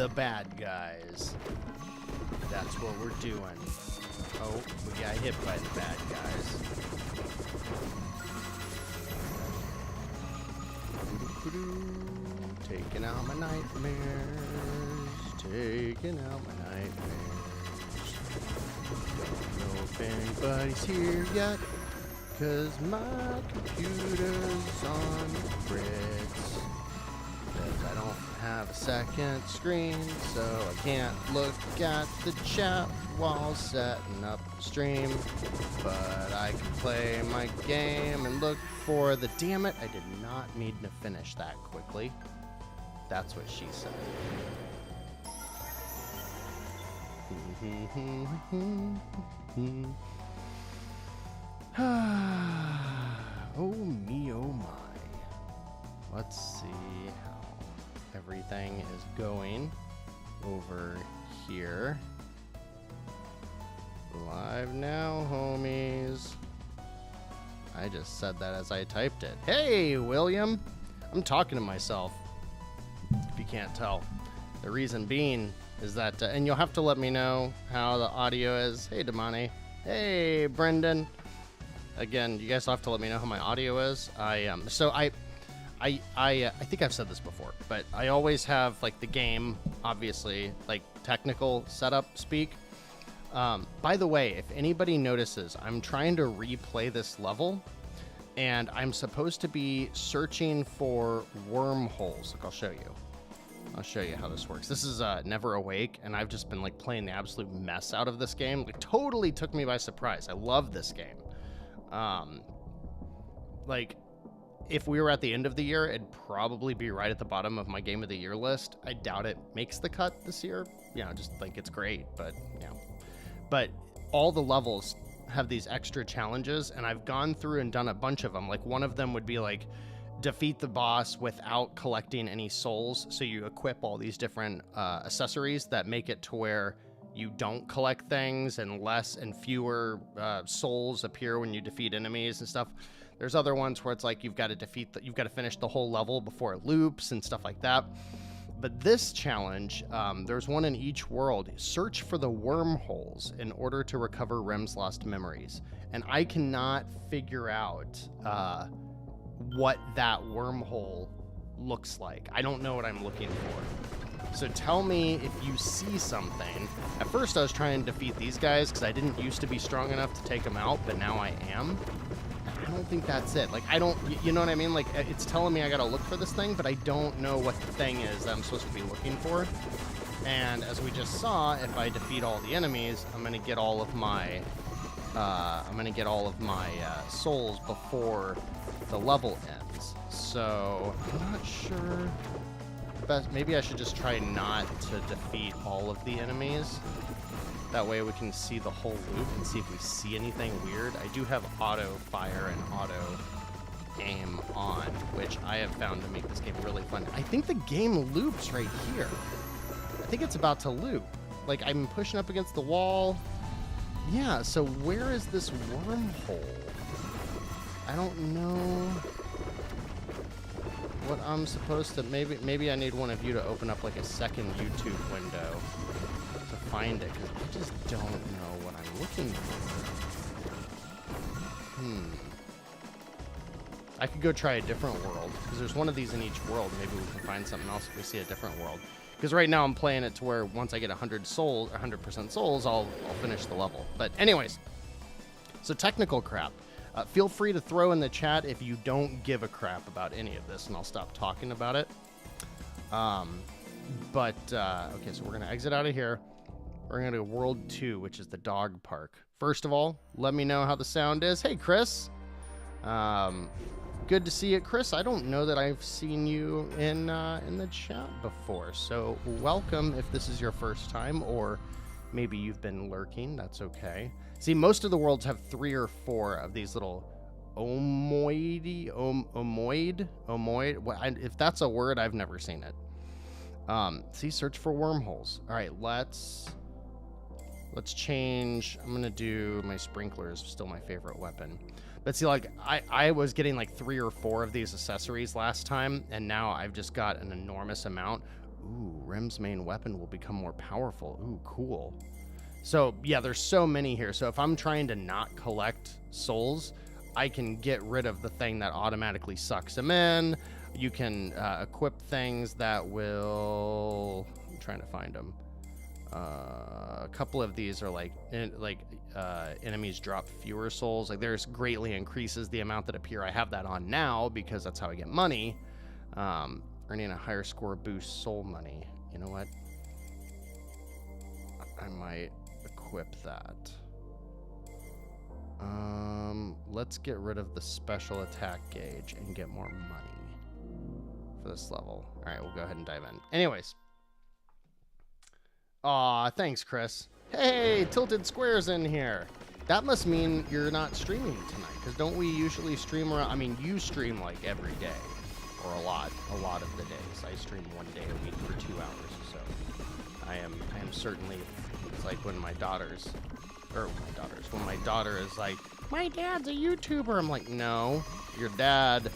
the bad guys. That's what we're doing. Oh, we got hit by the bad guys. Taking out my nightmares. Taking out my nightmares. Don't know if anybody's here yet, 'cause my computer's on Brits. 'Cause I don't have a second screen, so I can't look at the chat while setting up the stream. But I can play my game and look for the... Damn it, I did not mean to finish that quickly. That's what she said. Oh me, oh my. Let's see how everything is going over here. Live now, homies. I just said that as I typed it. Hey, William. I'm talking to myself, if you can't tell. The reason being is that, and you'll have to let me know how the audio is. Hey, Damani. Hey, Brendan. Again, you guys will have to let me know how my audio is. I think I've said this before, but I always have like the game, obviously, like technical setup speak. By the way, if anybody notices, I'm trying to replay this level, and I'm supposed to be searching for wormholes. Look, I'll show you. I'll show you how this works. This is Never Awake, and I've just been like playing the absolute mess out of this game. Like, totally took me by surprise. I love this game. Like, if we were at the end of the year, it'd probably be right at the bottom of my Game of the Year list. I doubt it makes the cut this year. You know, just like it's great, but you know. But all the levels have these extra challenges, and I've gone through and done a bunch of them. Like, one of them would be like, defeat the boss without collecting any souls. So you equip all these different accessories that make it to where you don't collect things, and less and fewer souls appear when you defeat enemies and stuff. There's other ones where it's like you've got to finish the whole level before it loops and stuff like that. But this challenge, there's one in each world. Search for the wormholes in order to recover Rem's lost memories. And I cannot figure out what that wormhole looks like. I don't know what I'm looking for. So tell me if you see something. At first I was trying to defeat these guys because I didn't used to be strong enough to take them out, but now I am. I don't think that's it. Like, I don't, you know what I mean? Like, it's telling me I gotta look for this thing, but I don't know what the thing is that I'm supposed to be looking for. And as we just saw, if I defeat all the enemies, I'm gonna get all of my souls before the level ends. So I'm not sure. Maybe I should just try not to defeat all of the enemies. That way we can see the whole loop and see if we see anything weird. I do have auto fire and auto aim on, which I have found to make this game really fun. I think the game loops right here. I think it's about to loop. Like, I'm pushing up against the wall. Yeah, so where is this wormhole? I don't know what I'm supposed to... Maybe I need one of you to open up like a second YouTube window to find it, because I just don't know what I'm looking for. I could go try a different world, because there's one of these in each world. Maybe we can find something else if we see a different world. Because right now I'm playing it to where once I get 100 souls, 100% souls, I'll finish the level. But anyways, so technical crap. Feel free to throw in the chat if you don't give a crap about any of this, and I'll stop talking about it. Okay, so we're going to exit out of here. We're going to go to World 2, which is the dog park. First of all, let me know how the sound is. Hey, Chris. Good to see you, Chris. I don't know that I've seen you in the chat before, so welcome if this is your first time, or maybe you've been lurking. That's okay. See, most of the worlds have 3 or 4 of these little omoid. If that's a word, I've never seen it. See, search for wormholes. All right, let's change. I'm gonna do my sprinklers. Still my favorite weapon. But see, like, I was getting like 3 or 4 of these accessories last time, and now I've just got an enormous amount. Ooh, Rim's main weapon will become more powerful. Ooh, cool. So, yeah, there's so many here. So if I'm trying to not collect souls, I can get rid of the thing that automatically sucks them in. You can equip things that will... I'm trying to find them. A couple of these are like enemies drop fewer souls. Like there's greatly increases the amount that appear. I have that on now because that's how I get money. Earning a higher score boosts soul money. You know what? I might equip that. Let's get rid of the special attack gauge and get more money for this level. All right, we'll go ahead and dive in. Anyways. Aw, thanks, Chris. Hey, Tilted Square's in here. That must mean you're not streaming tonight, because don't we usually stream around... I mean, you stream, like, every day, or a lot of the days. I stream 1 day a week for 2 hours, so I am certainly... It's like when my daughter is like, my dad's a YouTuber. I'm like, no, your dad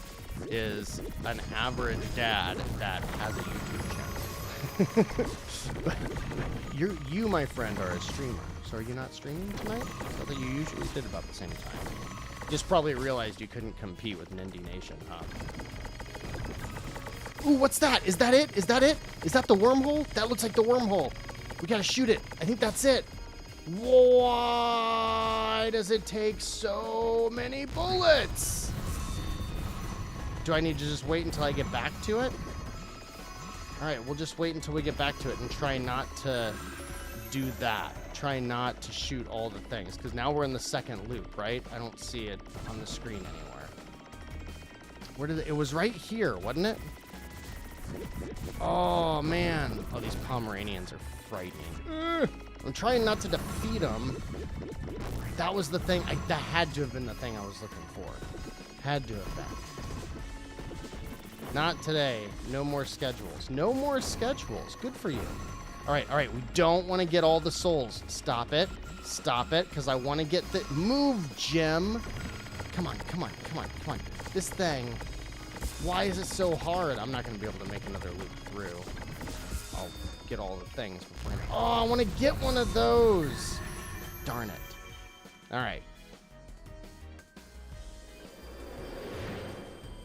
is an average dad that has a YouTube channel. But you, my friend, are a streamer. So are you not streaming tonight? I thought that you usually did about the same time. Just probably realized you couldn't compete with Nindie Nation, huh? Ooh, what's that? Is that it? Is that it? Is that the wormhole? That looks like the wormhole. We gotta shoot it. I think that's it. Why does it take so many bullets? Do I need to just wait until I get back to it? Alright, we'll just wait until we get back to it and try not to do that. Try not to shoot all the things, because now we're in the second loop, right? I don't see it on the screen anywhere. Where did it was right here, wasn't it? Oh, man. Oh, these Pomeranians are frightening. I'm trying not to defeat them. That was the thing. That had to have been the thing I was looking for. Had to have been. Not today. No more schedules. No more schedules. Good for you. All right. We don't want to get all the souls. Stop it. Stop it, because I want to get the... Move, Jim. Come on. This thing... Why is it so hard? I'm not going to be able to make another loop through. I'll get all the things before I want to get one of those. Darn it. All right.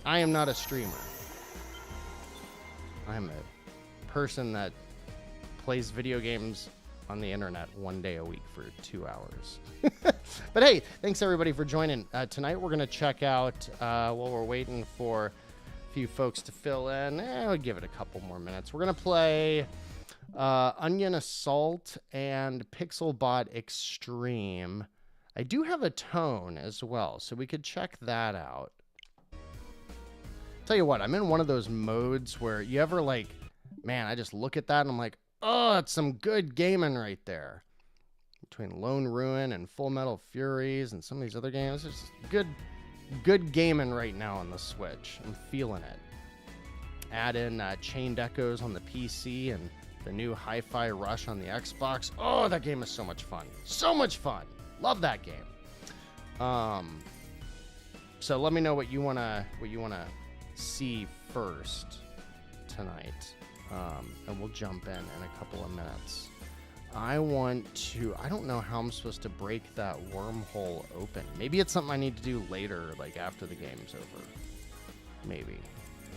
I am not a streamer. I'm a person that plays video games on the internet 1 day a week for 2 hours. But hey, thanks everybody for joining. Tonight we're going to check out, while we're waiting for a few folks to fill in, I'll give it a couple more minutes. We're going to play Onion Assault and PixelBot Extreme. I do have a tone as well, so we could check that out. Tell you what, I'm in one of those modes where you ever like, man, I just look at that and I'm like, oh, that's some good gaming right there. Between Lone Ruin and Full Metal Furies and some of these other games, it's good gaming right now on the Switch. I'm feeling it. Add in Chained Echoes on the PC and the new Hi-Fi Rush on the Xbox. Oh, that game is so much fun. So much fun. Love that game. So let me know what you wanna see first tonight, and we'll jump in a couple of minutes. I don't know how I'm supposed to break that wormhole open. Maybe it's something I need to do later, like after the game's over. Maybe.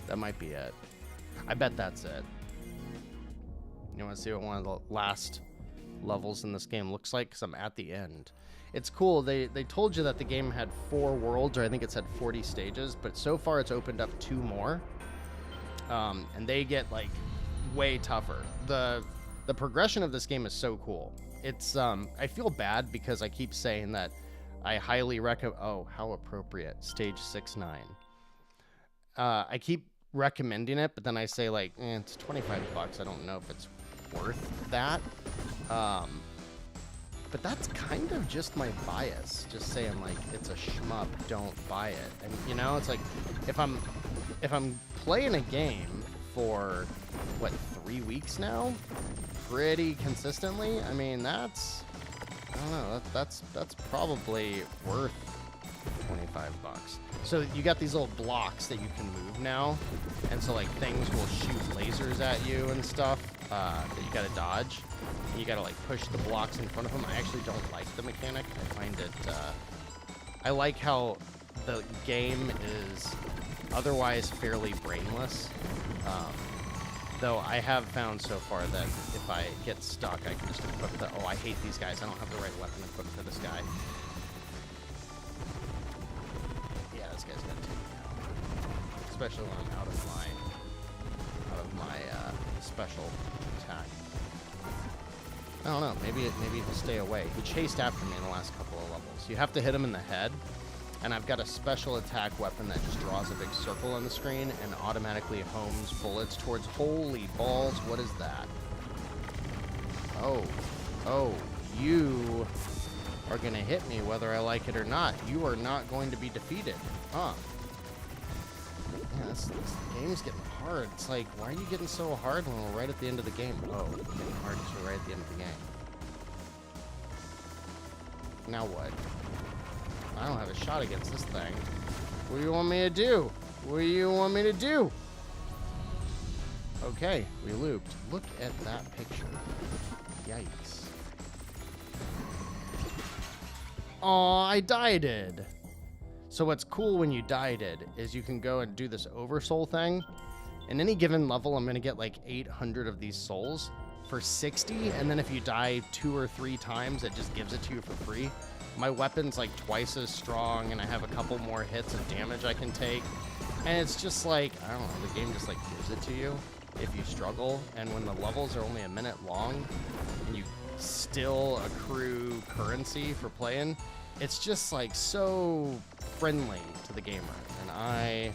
That might be it. I bet that's it. You want to see what one of the last levels in this game looks like? Because I'm at the end. It's cool. They told you that the game had 4 worlds, or I think it said 40 stages, but so far it's opened up 2 more. And they get like way tougher. The progression of this game is so cool. It's I feel bad because I keep saying that I highly recommend. Oh, how appropriate. Stage 6-9. I keep recommending it, but then I say like, it's $25. I don't know if it's worth that. But that's kind of just my bias. Just saying like it's a shmup, don't buy it. And you know, it's like if I'm playing a game for what, 3 weeks now, pretty consistently, I mean, I don't know, that's probably worth $25. $25. So you got these little blocks that you can move now, and so like things will shoot lasers at you and stuff that you gotta dodge. And you gotta like push the blocks in front of them. I actually don't like the mechanic. I find it. I like how the game is otherwise fairly brainless. Though I have found so far that if I get stuck, I can just equip the... Oh, I hate these guys. I don't have the right weapon equipped for this guy. Yeah, this guy's gonna take me out. Especially when I'm out of my special attack. I don't know. Maybe he'll stay away. He chased after me in the last couple of levels. You have to hit him in the head. And I've got a special attack weapon that just draws a big circle on the screen and automatically homes bullets towards... Holy balls, what is that? Oh, you are going to hit me whether I like it or not. You are not going to be defeated. Huh. Yeah, this game's getting hard. It's like, why are you getting so hard when we're right at the end of the game? Oh, it's getting hard because we're right at the end of the game. Now what? I don't have a shot against this thing. What do you want me to do? What do you want me to do? Okay, we looped. Look at that picture. Yikes. Aw, I died-ed. So what's cool when you died-ed is you can go and do this oversoul thing. In any given level, I'm going to get like 800 of these souls for 60, and then if you die 2 or 3 times, it just gives it to you for free. My weapon's like twice as strong, and I have a couple more hits of damage I can take. And it's just like, I don't know, the game just like gives it to you if you struggle. And when the levels are only a minute long, and you still accrue currency for playing, it's just like so friendly to the gamer. And I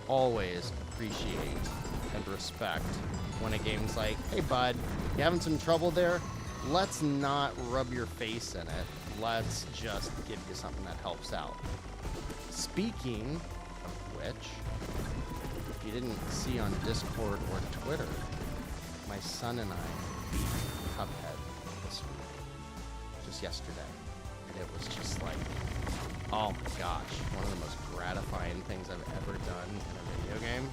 always appreciate and respect when a game's like, hey bud, you having some trouble there? Let's not rub your face in it. Let's just give you something that helps out. Speaking of which, if you didn't see on Discord or Twitter, my son and I beat Cuphead this week, just yesterday. And it was just like, oh my gosh, one of the most gratifying things I've ever done in a video game.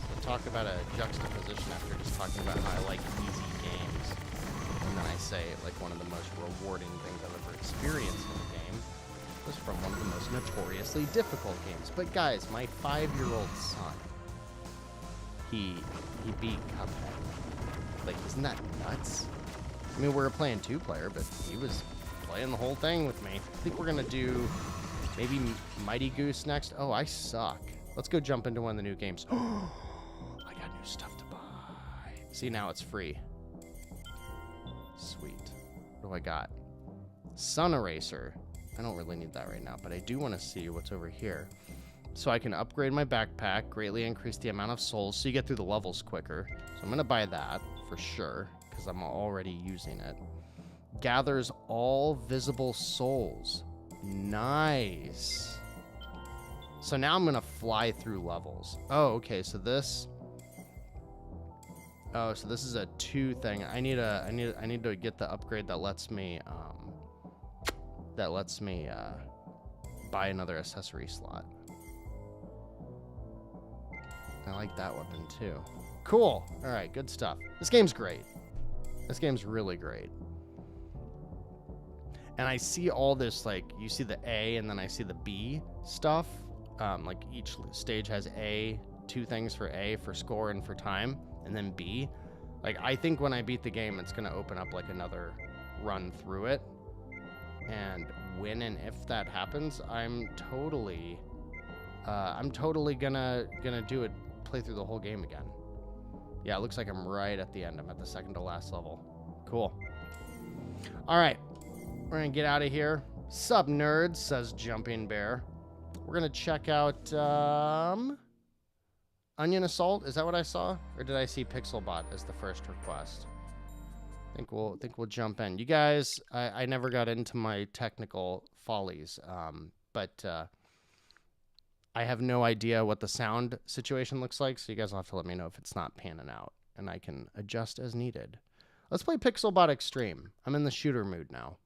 So talk about a juxtaposition after just talking about how I like easy games. And then I say, like, one of the most rewarding things I've ever experienced in a game was from one of the most notoriously difficult games. But guys, my 5-year-old son, he beat Cuphead. Like, isn't that nuts? I mean, we were playing 2-player, but he was playing the whole thing with me. I think we're gonna do maybe Mighty Goose next. Oh, I suck. Let's go jump into one of the new games. I got new stuff to buy. See, now it's free. Sweet. What do I got? Sun Eraser. I don't really need that right now, but I do want to see what's over here. So I can upgrade my backpack, greatly increase the amount of souls, so you get through the levels quicker. So I'm going to buy that for sure, because I'm already using it. Gathers all visible souls. Nice. So now I'm going to fly through levels. Oh, okay, so this... Oh, so this is a 2 thing. I need to get the upgrade that lets me buy another accessory slot. I like that weapon too. Cool. All right, good stuff. This game's great. This game's really great. And I see all this, like, you see the A and then I see the B stuff. Like each stage has A, 2 things for A for score and for time. And then B, like, I think when I beat the game, it's going to open up like another run through it. And when and if that happens, I'm totally gonna do it, play through the whole game again. Yeah, it looks like I'm right at the end. I'm at the second to last level. Cool. All right, we're gonna get out of here. Sup, nerds, says Jumping Bear. We're gonna check out Onion Assault. Is that what I saw, or did I see PixelBot as the first request? I think we'll jump in. You guys, I never got into my technical follies, but I have no idea what the sound situation looks like, so you guys will have to let me know if it's not panning out, and I can adjust as needed. Let's play PixelBot Extreme. I'm in the shooter mood now.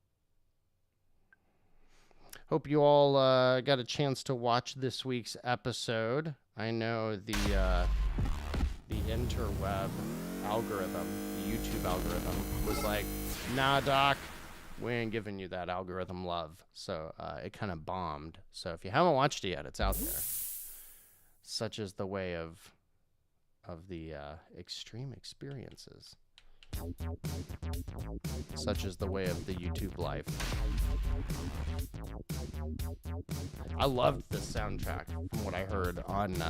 Hope you all got a chance to watch this week's episode. I know the interweb algorithm, the YouTube algorithm, was like, nah, Doc, we ain't giving you that algorithm love. So it kind of bombed. So if you haven't watched it yet, it's out there. Such is the way of the extreme experiences. Such is the way of the YouTube life. I loved the soundtrack from what I heard on when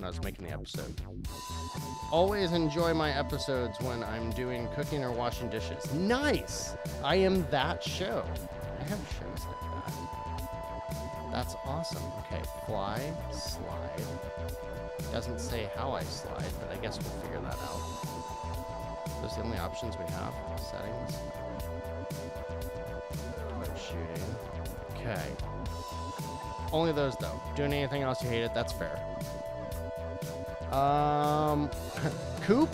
I was making the episode. Always enjoy my episodes when I'm doing cooking or washing dishes. Nice! I am that show. I have shows like that. That's awesome. Okay, fly, slide. Doesn't say how I slide, but I guess we'll figure that out. Those are the only options we have. Settings. Quit shooting. Okay. Only those, though. Doing anything else you hated, that's fair. Coop?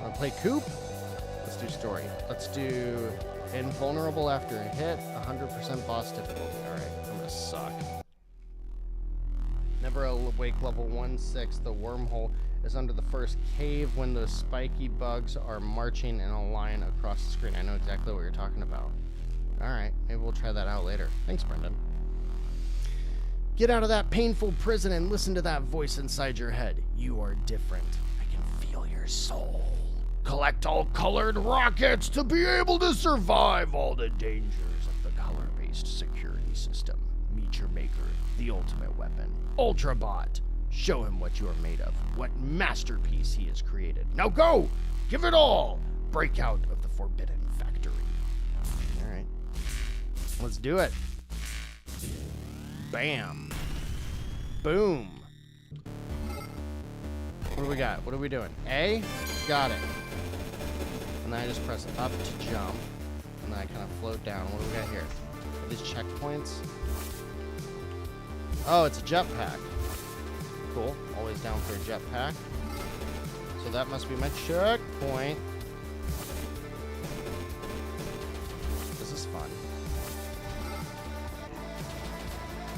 Wanna play Coop? Let's do story. Let's do invulnerable after a hit, 100% boss difficulty. Alright, I'm gonna suck. Never awake level 1-6. The wormhole is under the first cave when those spiky bugs are marching in a line across the screen. I know exactly what you're talking about. Alright, maybe we'll try that out later. Thanks, Brendan. Get out of that painful prison and listen to that voice inside your head. You are different. I can feel your soul. Collect all colored rockets to be able to survive all the dangers of the color-based security system. Meet your maker, the ultimate weapon, UltraBot. Show him what you are made of, what masterpiece he has created. Now go! Give it all! Break out of the Forbidden Factory. Alright. Let's do it. Bam. Boom. What do we got? What are we doing? A? Got it. And then I just press up to jump. And then I kind of float down. What do we got here? Are these checkpoints? Oh, it's a jetpack. Cool. Always down for a jetpack. So that must be my checkpoint. This is fun.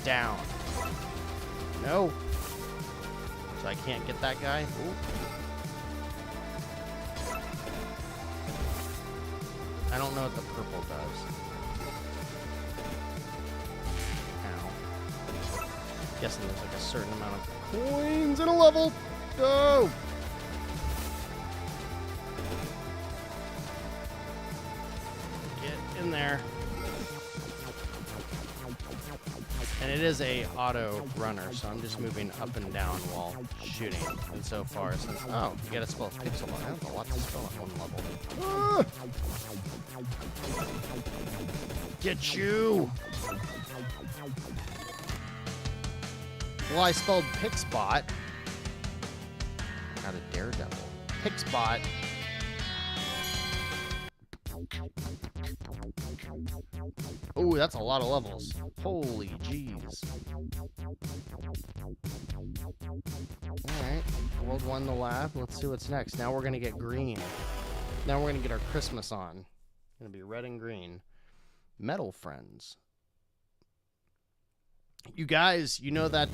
Down. No. So I can't get that guy. Ooh. I don't know what the purple does. Ow. Guessing there's like a certain amount of coins in a level. Go! Get in there. And it is a auto runner, so I'm just moving up and down while shooting. And so far, since you gotta spell PixelBot. I have a lot to spell at one level. Ah! Get you! Well, I spelled PixelBot. Not a daredevil. PixelBot. Ooh, that's a lot of levels. Holy jeez. Alright, World 1 the lab. Let's see what's next. Now we're gonna get green. Now we're gonna get our Christmas on. Gonna be red and green. Metal Friends. You guys, you know that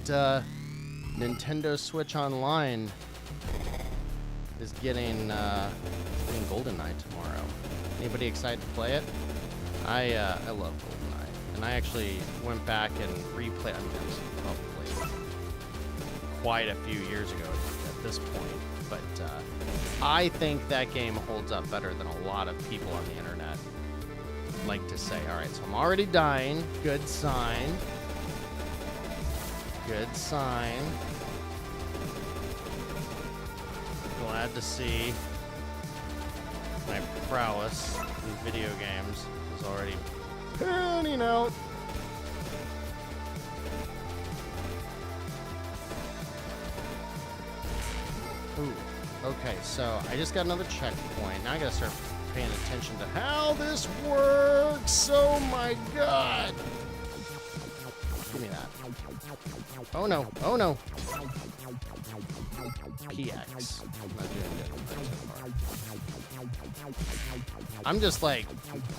Nintendo Switch Online is getting Golden Nite tomorrow. Anybody excited to play it? I love GoldenEye, and I actually went back and replayed. I mean, it was probably quite a few years ago at this point, but I think that game holds up better than a lot of people on the internet like to say. All right, so I'm already dying. Good sign. Good sign. Glad to see my prowess in video games is already panning out. Ooh, okay, so I just got another checkpoint. Now I gotta start paying attention to how this works. Oh my god. Give me that. Oh no. Oh no. PX. I'm not doing good so far. I'm just like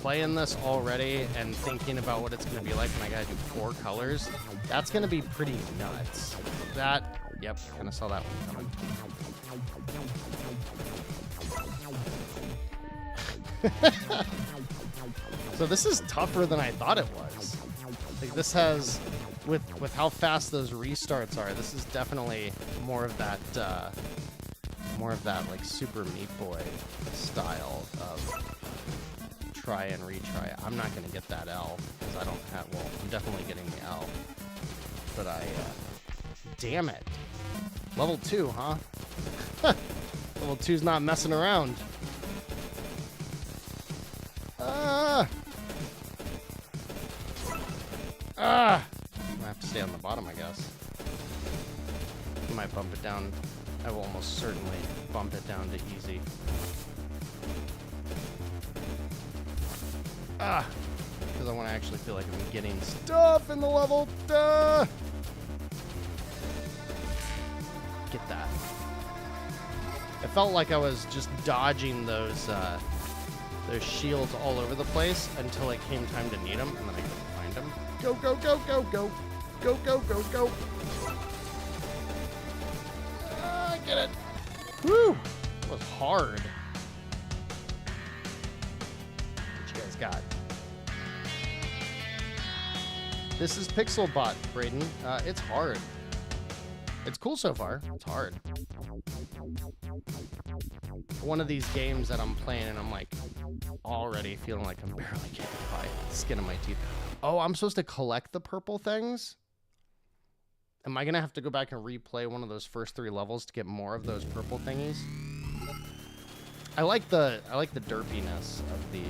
playing this already and thinking about what it's going to be like when I got to do 4 colors. That's going to be pretty nuts. That, yep, kind of saw that one coming. So this is tougher than I thought it was. Like this has, with how fast those restarts are, this is definitely more of that like Super Meat Boy style of try and retry. I'm not gonna get that L because I don't have. Well, I'm definitely getting the L, but damn it, level 2, huh? Level 2's not messing around. I have to stay on the bottom, I guess. I might bump it down. I will almost certainly bump it down to easy. Because I want to actually feel like I'm getting stuff in the level. Get that. I felt like I was just dodging those shields all over the place until it came time to need them, and then I couldn't find them. Go, go, go, go, go. Go, go, go, go. Get it. Woo! That was hard. What you guys got? This is PixelBot, Braden. It's hard. It's cool so far. It's hard. One of these games that I'm playing and I'm like already feeling like I'm barely getting by the skin of my teeth. Oh, I'm supposed to collect the purple things? Am I gonna have to go back and replay one of those first 3 levels to get more of those purple thingies? I like the derpiness of the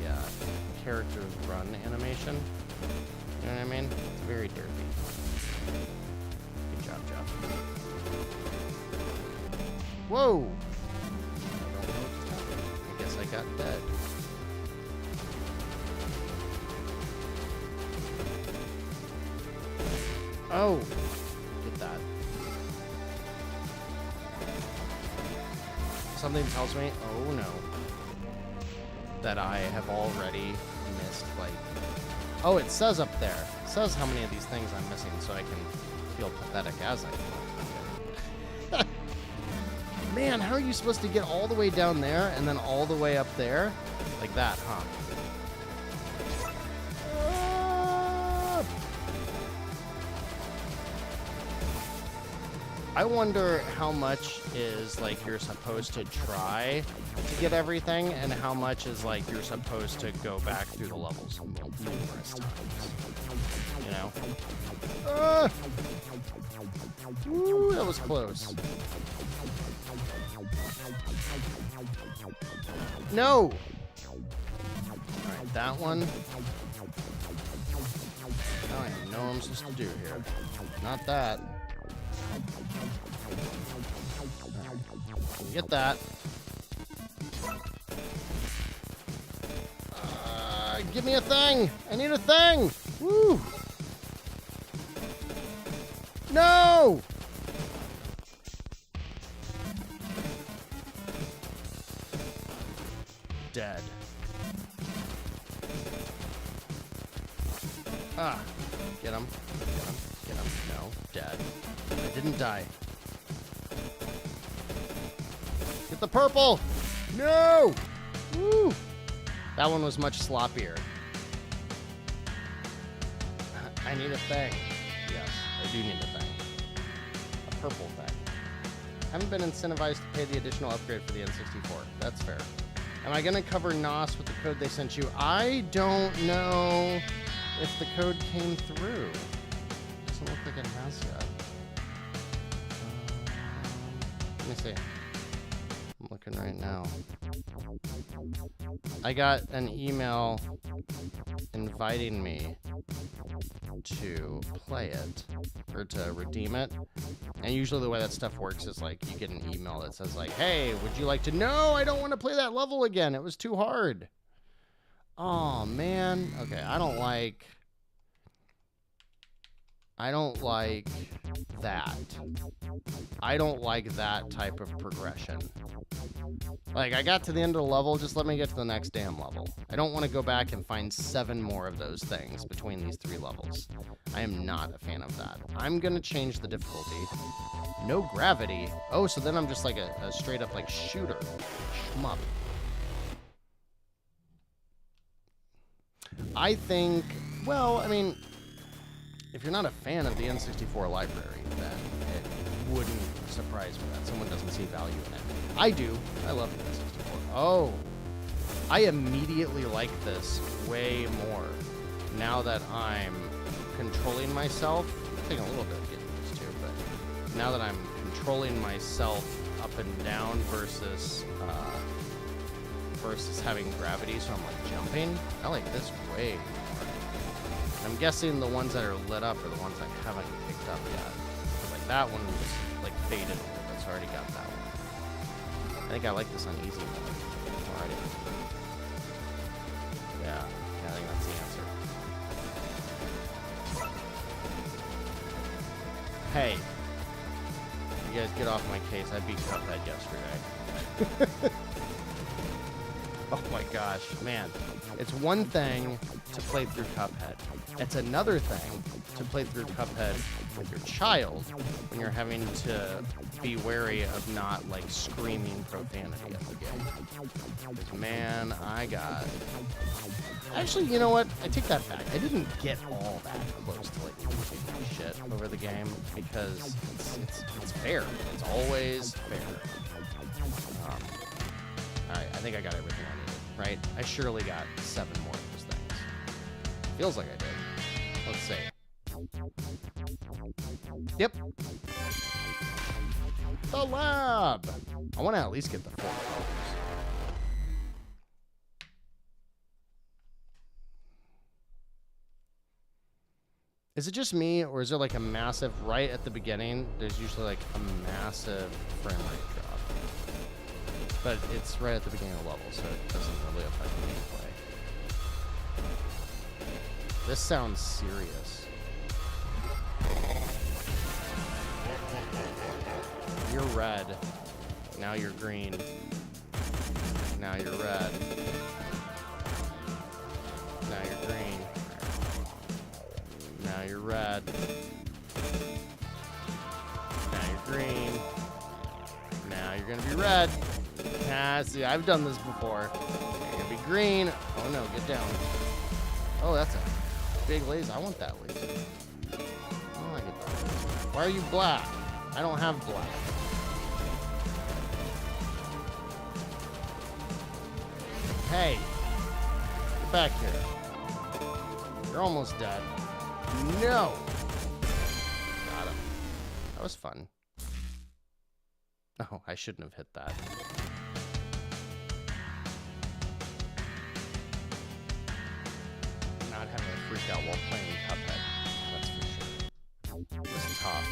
character's run animation. You know what I mean? It's very derpy. Good job, Jeff. Whoa! I guess I got dead. Oh! Get that. Something tells me, oh no, that I have already missed, like... Oh, it says up there. It says how many of these things I'm missing, so I can feel pathetic as I go. Man, how are you supposed to get all the way down there and then all the way up there? Like that, huh? I wonder how much is like you're supposed to try to get everything and how much is like you're supposed to go back through the levels numerous times. You know? Woo, that was close. No! Alright, that one. I don't even know what I'm supposed to do here. Not that. Get that. Give me a thing! I need a thing! Woo! No! Dead. Get him. Get him. Get him. No. Dead. I didn't die. Get the purple! No! Woo! That one was much sloppier. I need a thing. Yes, I do need a thing. A purple thing. Haven't been incentivized to pay the additional upgrade for the N64. That's fair. Am I going to cover NOS with the code they sent you? I don't know if the code came through. Doesn't look like it has yet. Let me see. I'm looking right now. I got an email inviting me to play it or to redeem it. And usually the way that stuff works is like you get an email that says like, hey, would you like to... No, I don't want to play that level again. It was too hard. Oh, man. Okay, I don't I don't like that. I don't like that type of progression. Like, I got to the end of the level, just let me get to the next damn level. I don't want to go back and find 7 more of those things between these 3 levels. I am not a fan of that. I'm gonna change the difficulty. No gravity. Oh, so then I'm just like a straight up like shooter. Shmup. I think, well, I mean, if you're not a fan of the N64 library, then it wouldn't surprise me that someone doesn't see value in it. I do. I love the N64. Oh, I immediately like this way more now that I'm controlling myself. I'm taking a little bit of getting used to, but now that I'm controlling myself up and down versus having gravity, so I'm like jumping. I like this way more. I'm guessing the ones that are lit up are the ones I haven't picked up yet. Like that one was like faded a little bit, so I already got that one. I think I like this on easy mode already. Yeah, I think that's the answer. Hey, you guys get off my case. I beat Cuphead yesterday. Oh my gosh, man. It's one thing to play through Cuphead. It's another thing to play through Cuphead with your child when you're having to be wary of not, like, screaming profanity at the game. Because, man, Actually, you know what? I take that back. I didn't get all that close to, like, losing shit over the game because it's fair. It's always fair. Alright, I think I got everything I needed, right? I surely got 7 more of those things. Feels like I did. Let's see. Yep. The lab! I want to at least get the 4 colors. Is it just me, or is there like a massive, right at the beginning, there's usually like a massive frame rate drop. But it's right at the beginning of the level, so it doesn't really affect the gameplay. This sounds serious. You're red. Now you're green. Now you're red. Now you're green. Now you're red. Now you're green. Now you're gonna be red. Ah, see, I've done this before. You're gonna be green. Oh no, get down. Oh, that's a big laser. I want that laser. I don't like it. Why are you black? I don't have black. Hey, get back here. You're almost dead. No! Got him. That was fun. Oh, I shouldn't have hit that. Not having a freak out while playing Cuphead. That's for sure. This is tough.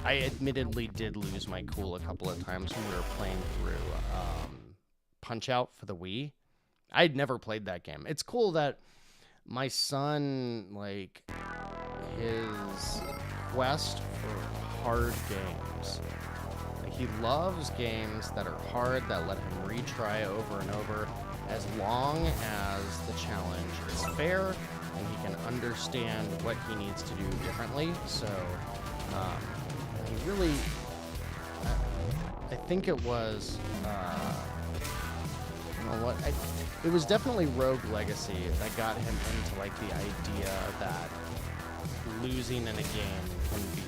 I admittedly did lose my cool a couple of times when we were playing through Punch-Out for the Wii. I'd never played that game. It's cool that my son, like, his quest for hard games. Like, he loves games that are hard, that let him retry over and over, as long as the challenge is fair and he can understand what he needs to do differently. So, he really, I think it was, you know what, it was definitely Rogue Legacy that got him into, like, the idea that losing in a game can be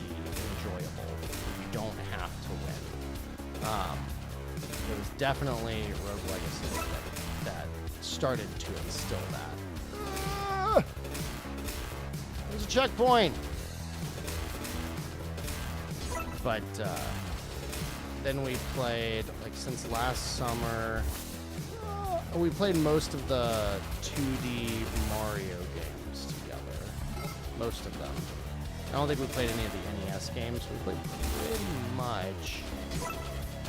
enjoyable. You don't have to win. It was definitely Rogue Legacy that started to instill that. There's a checkpoint! But then we played, like, since last summer, we played most of the 2D Mario games together. Most of them. I don't think we played any of the NES games. We played pretty much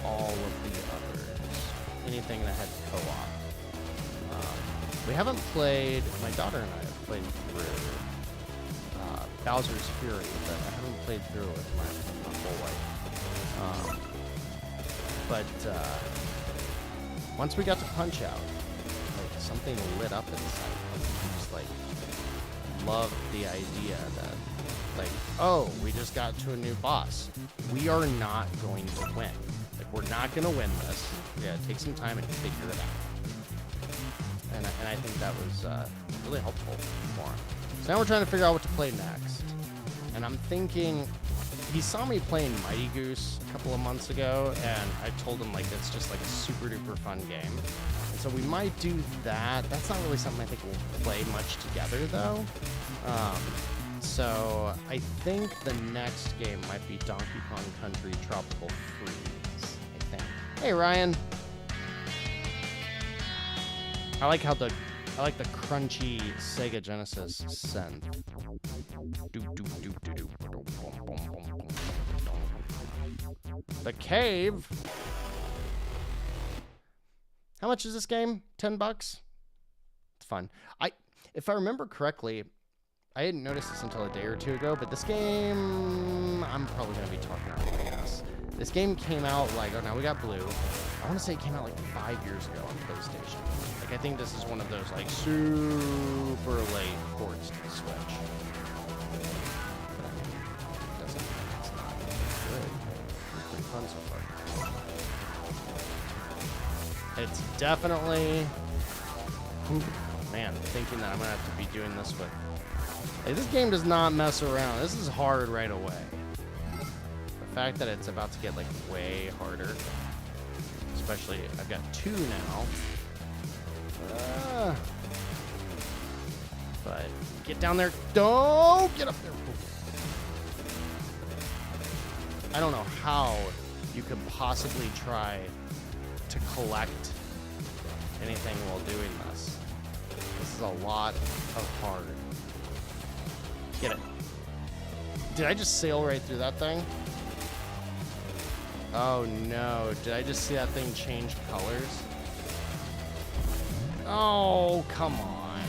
all of the others. Anything that had co-op. We haven't played, my daughter and I have played through Bowser's Fury that I haven't played through with my whole life. But once we got to Punch-Out, like, something lit up inside. I just, like, loved the idea that, like, oh, we just got to a new boss. We are not going to win. Like, we're not going to win this. We gotta take some time and figure it out. And I think that was really helpful for him. So now we're trying to figure out what to play next. And I'm thinking, he saw me playing Mighty Goose a couple of months ago, and I told him, like, it's just, like, a super duper fun game. And so we might do that. That's not really something I think we'll play much together, though. So I think the next game might be Donkey Kong Country Tropical Freeze, I think. Hey, Ryan. I like the crunchy Sega Genesis synth. The Cave. How much is this game? $10? It's fun. If I remember correctly, I didn't notice this until a day or two ago, but this game, I'm probably going to be talking about my ass. This game came out like, oh, now we got Blue. I want to say it came out like 5 years ago on PlayStation. Like, I think this is one of those, like, super late ports to the Switch. But, I mean, it doesn't mean it's not good. It's pretty fun so far. It's definitely, man, thinking that I'm going to have to be doing this with, like, this game does not mess around. This is hard right away. The fact that it's about to get, like, way harder, especially, I've got 2 now. But get down there. Don't get up there. I don't know how you could possibly try to collect anything while doing this. This is a lot of hard. Get it. Did I just sail right through that thing? Oh no, did I just see that thing change colors? Oh, come on.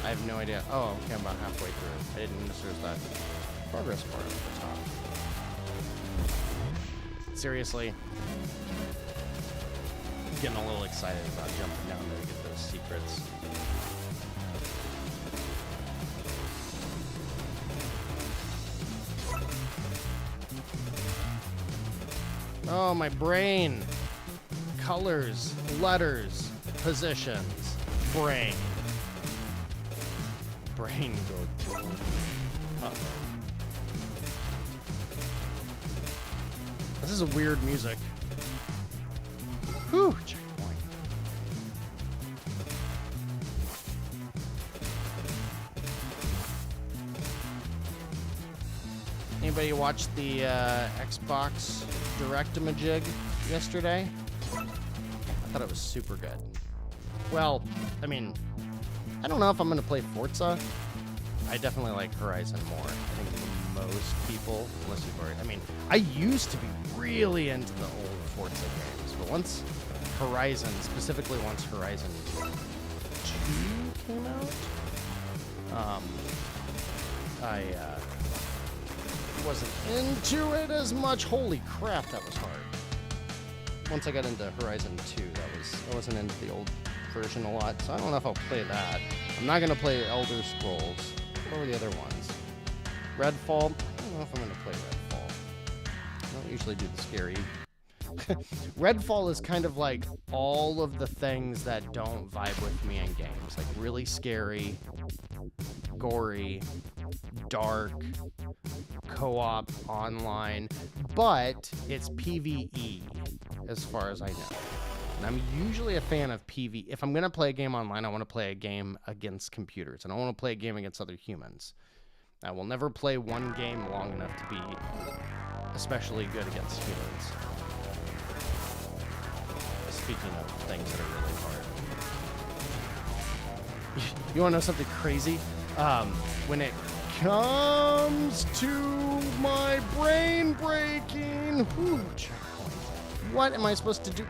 I have no idea. Oh, okay, I'm about halfway through. I didn't notice there's that progress bar at the top. Seriously? I'm getting a little excited about jumping down there to get those secrets. Oh, my brain. Colors, letters, positions, brain. Brain go. Uh-oh. This is a weird music. Whew, checkpoint. Anybody watch the Xbox Direct-a-Majig yesterday? I thought it was super good. Well, I mean, I don't know if I'm going to play Forza. I definitely like Horizon more. I think for most people, unless you've already... I mean, I used to be really into the old Forza games, but once Horizon, specifically once Horizon 2 came out, I wasn't into it as much. Holy crap, that was hard. Once I got into Horizon 2, I wasn't into the old version a lot, so I don't know if I'll play that. I'm not going to play Elder Scrolls. What were the other ones? Redfall? I don't know if I'm going to play Redfall. I don't usually do the scary. Redfall is kind of like all of the things that don't vibe with me in games. Like really scary, gory, dark, co-op, online, but it's PvE as far as I know. And I'm usually a fan of PvE. If I'm going to play a game online, I want to play a game against computers. And I want to play a game against other humans. I will never play one game long enough to be especially good against humans. Speaking of things that are really hard. You want to know something crazy? When it comes to my brain breaking... Whew, checkpoint. What am I supposed to do?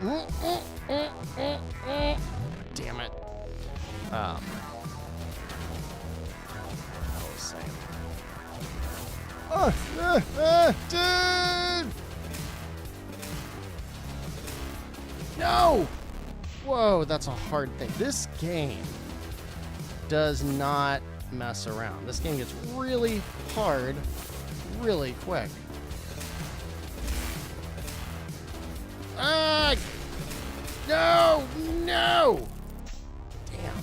Damn it. That was insane. Dude! No! Whoa, that's a hard thing. This game does not mess around. This game gets really hard really quick. Ah! No! No! Damn.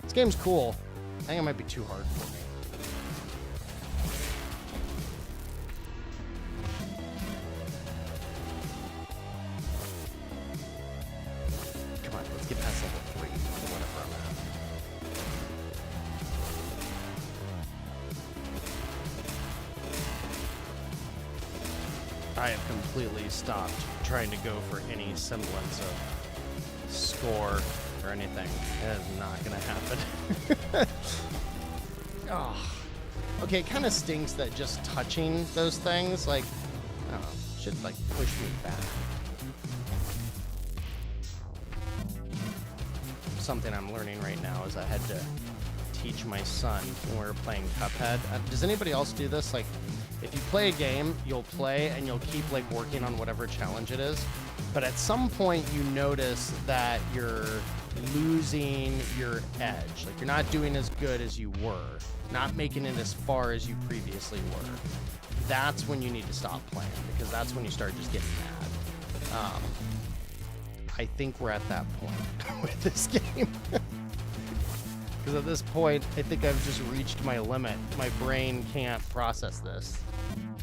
This game's cool. I think it might be too hard for me. Come on, let's get past level 3 or whatever I'm at. I have completely stopped trying to go for any semblance of score or anything. That is not going to happen. Oh. Okay, it kind of stinks that just touching those things, like, I don't know, should, like, push me back. Something I'm learning right now is I had to teach my son when we were playing Cuphead. Does anybody else do this? Like, if you play a game, you'll play and you'll keep, like, working on whatever challenge it is. But at some point, you notice that you're losing your edge. Like, you're not doing as good as you were. Not making it as far as you previously were. That's when you need to stop playing, because that's when you start just getting mad. I think we're at that point with this game. Because at this point, I think I've just reached my limit. My brain can't process this.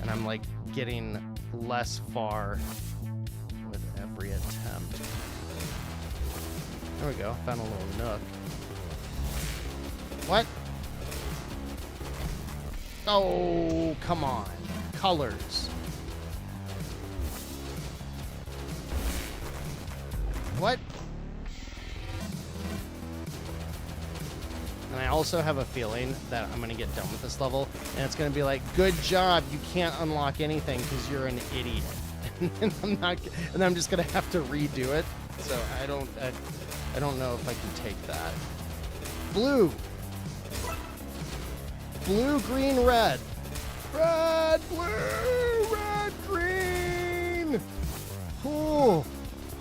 And I'm, like, getting less far with every attempt. There we go. Found a little nook. What? Oh, come on. Colors. What? And I also have a feeling that I'm going to get done with this level, and it's going to be like, good job, you can't unlock anything because you're an idiot. And I'm just going to have to redo it. So I don't know if I can take that. Blue. Blue, green, red. Red, blue, red, green. Cool.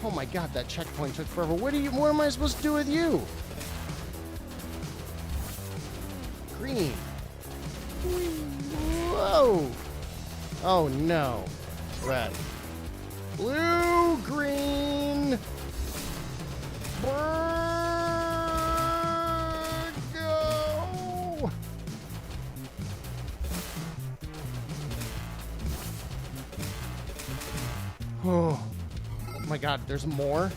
Oh my god, that checkpoint took forever. What am I supposed to do with you? Green. Whoa. Oh no. Red. Blue, green. Go. Oh my god, there's more?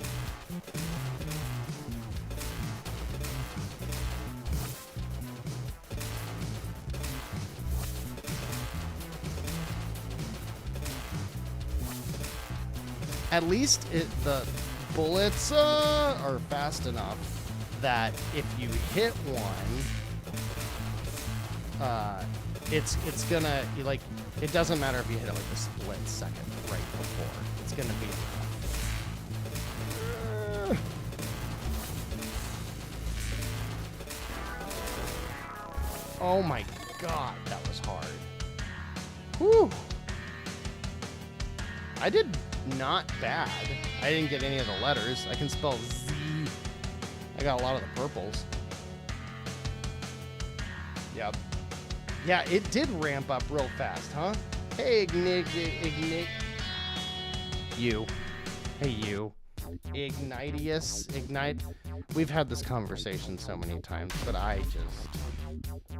At least the bullets are fast enough that if you hit one, it's gonna, like, it doesn't matter if you hit it like a split second right before. It's gonna be. Oh my god, that was hard. Whew. I did not bad. I didn't get any of the letters. I can spell Z. I got a lot of the purples. Yep. Yeah, it did ramp up real fast, huh? Hey, Ignite. You. Hey, you. Ignite. We've had this conversation so many times, but I just...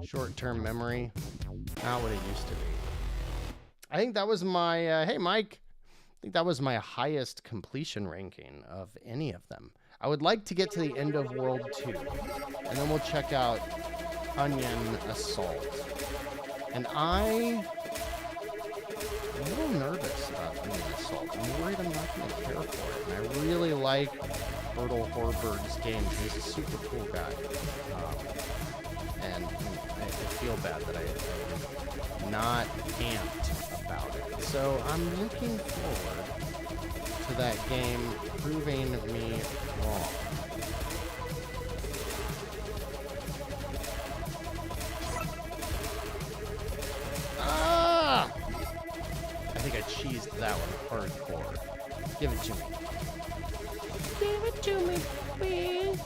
Short-term memory, not what it used to be. I think that was my... hey, Mike. I think that was my highest completion ranking of any of them. I would like to get to the end of World 2, and then we'll check out Onion Assault. And I'm a little nervous about Onion Assault. I'm worried I'm not going to care for it. And I really like Bertil Horberg's games. He's a super cool guy. And I feel bad that I'm not amped about it. So I'm looking forward to that game proving me wrong. Give it to me. Give it to me, please.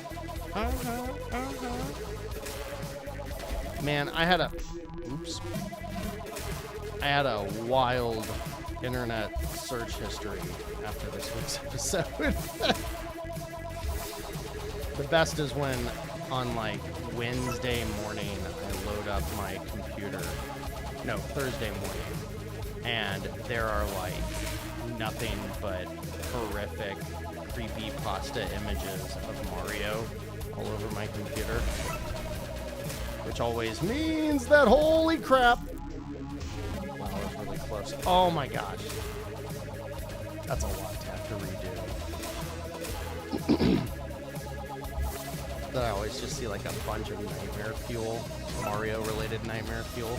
Man, I had a wild internet search history after this week's episode. The best is when on like Wednesday morning I load up my computer, no, Thursday morning, and there are like nothing but horrific creepypasta images of Mario all over my computer, which always means that holy crap. Wow, that was really close. Oh my gosh. That's a lot to have to redo. Then I always just see like a bunch of nightmare fuel, Mario-related nightmare fuel.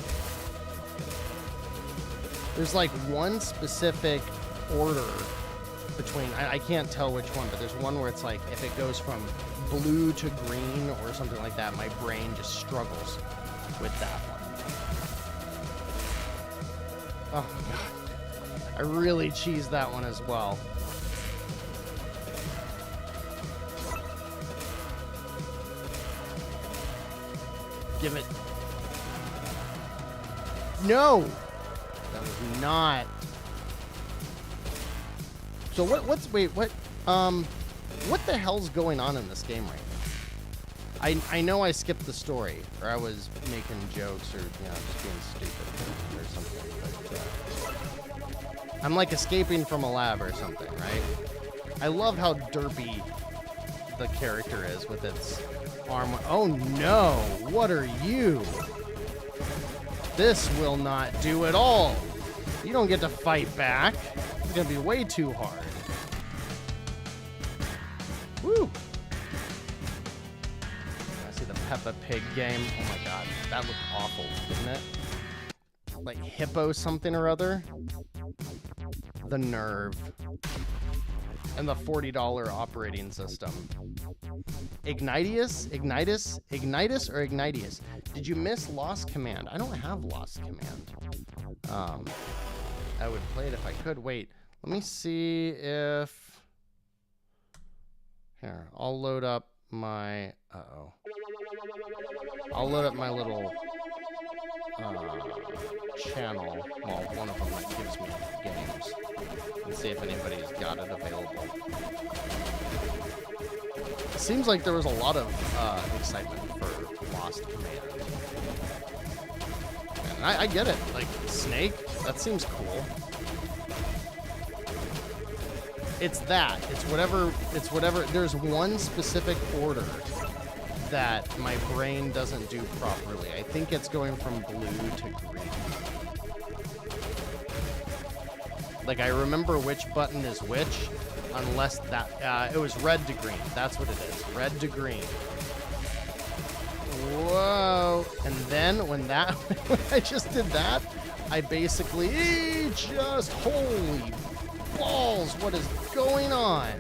There's like one specific order between, I can't tell which one, but there's one where it's like if it goes from blue to green or something like that, my brain just struggles with that one. Oh my god. I really cheesed that one as well. Give it. No! That was not. So what's what the hell's going on in this game right now? I know I skipped the story, or I was making jokes, or just being stupid or something, but I'm like escaping from a lab or something, right? I love how derpy the character is with its arm. Oh no, what are you? This will not do at all. You don't get to fight back. It's gonna be way too hard. Woo! I see the Peppa Pig game. Oh my god, that looked awful, didn't it? Like Hippo something or other. The nerve. And the $40 operating system. Ignitus or Ignitius? Did you miss Lost Command? I don't have Lost Command. I would play it if I could. Wait, let me see if... Here, I'll load up my... I'll load up my little channel. Well, one of them that gives me games. And see if anybody's got it available. It seems like there was a lot of excitement for Lost Command. And I get it. Like, Snake, that seems cool. It's that. It's whatever. There's one specific order that my brain doesn't do properly. I think it's going from blue to green. Like, I remember which button is which, unless that, it was red to green. That's what it is. Red to green. Whoa. And then when I just did that, I basically just, holy balls, what is going on?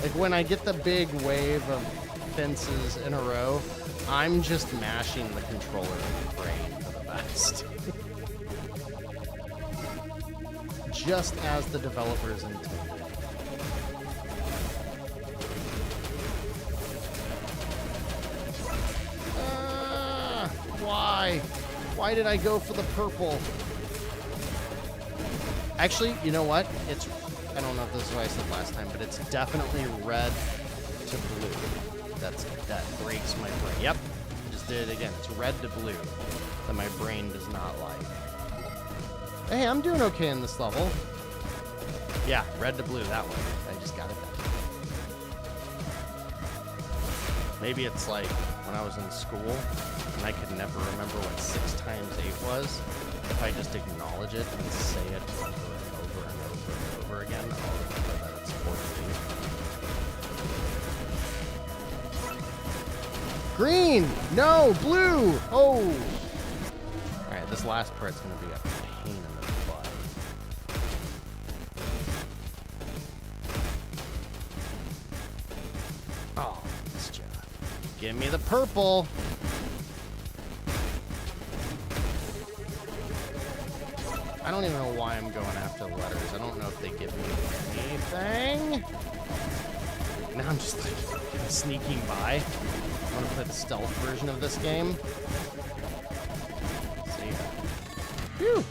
Like when I get the big wave of fences in a row, I'm just mashing the controller in the brain for the best. Just as the developers intended. Why? Why did I go for the purple? Actually, you know what? I don't know if this is what I said last time, but it's definitely red to blue. That breaks my brain. Yep, I just did it again. It's red to blue that my brain does not like. Hey, I'm doing okay in this level. Yeah, red to blue, that one. I just got it that time. Maybe it's like when I was in school and I could never remember what 6 times 8 was. If I just acknowledge it and say it over and over and over and over again, I'll remember that it's 14. Green! No! Blue! Oh! Alright, this last part's gonna be a pain in the butt. Oh, this job. Give me the purple! I don't even know why I'm going after the letters. I don't know if they give me anything. Now I'm just like sneaking by. I want to play the stealth version of this game. Let's see. Phew!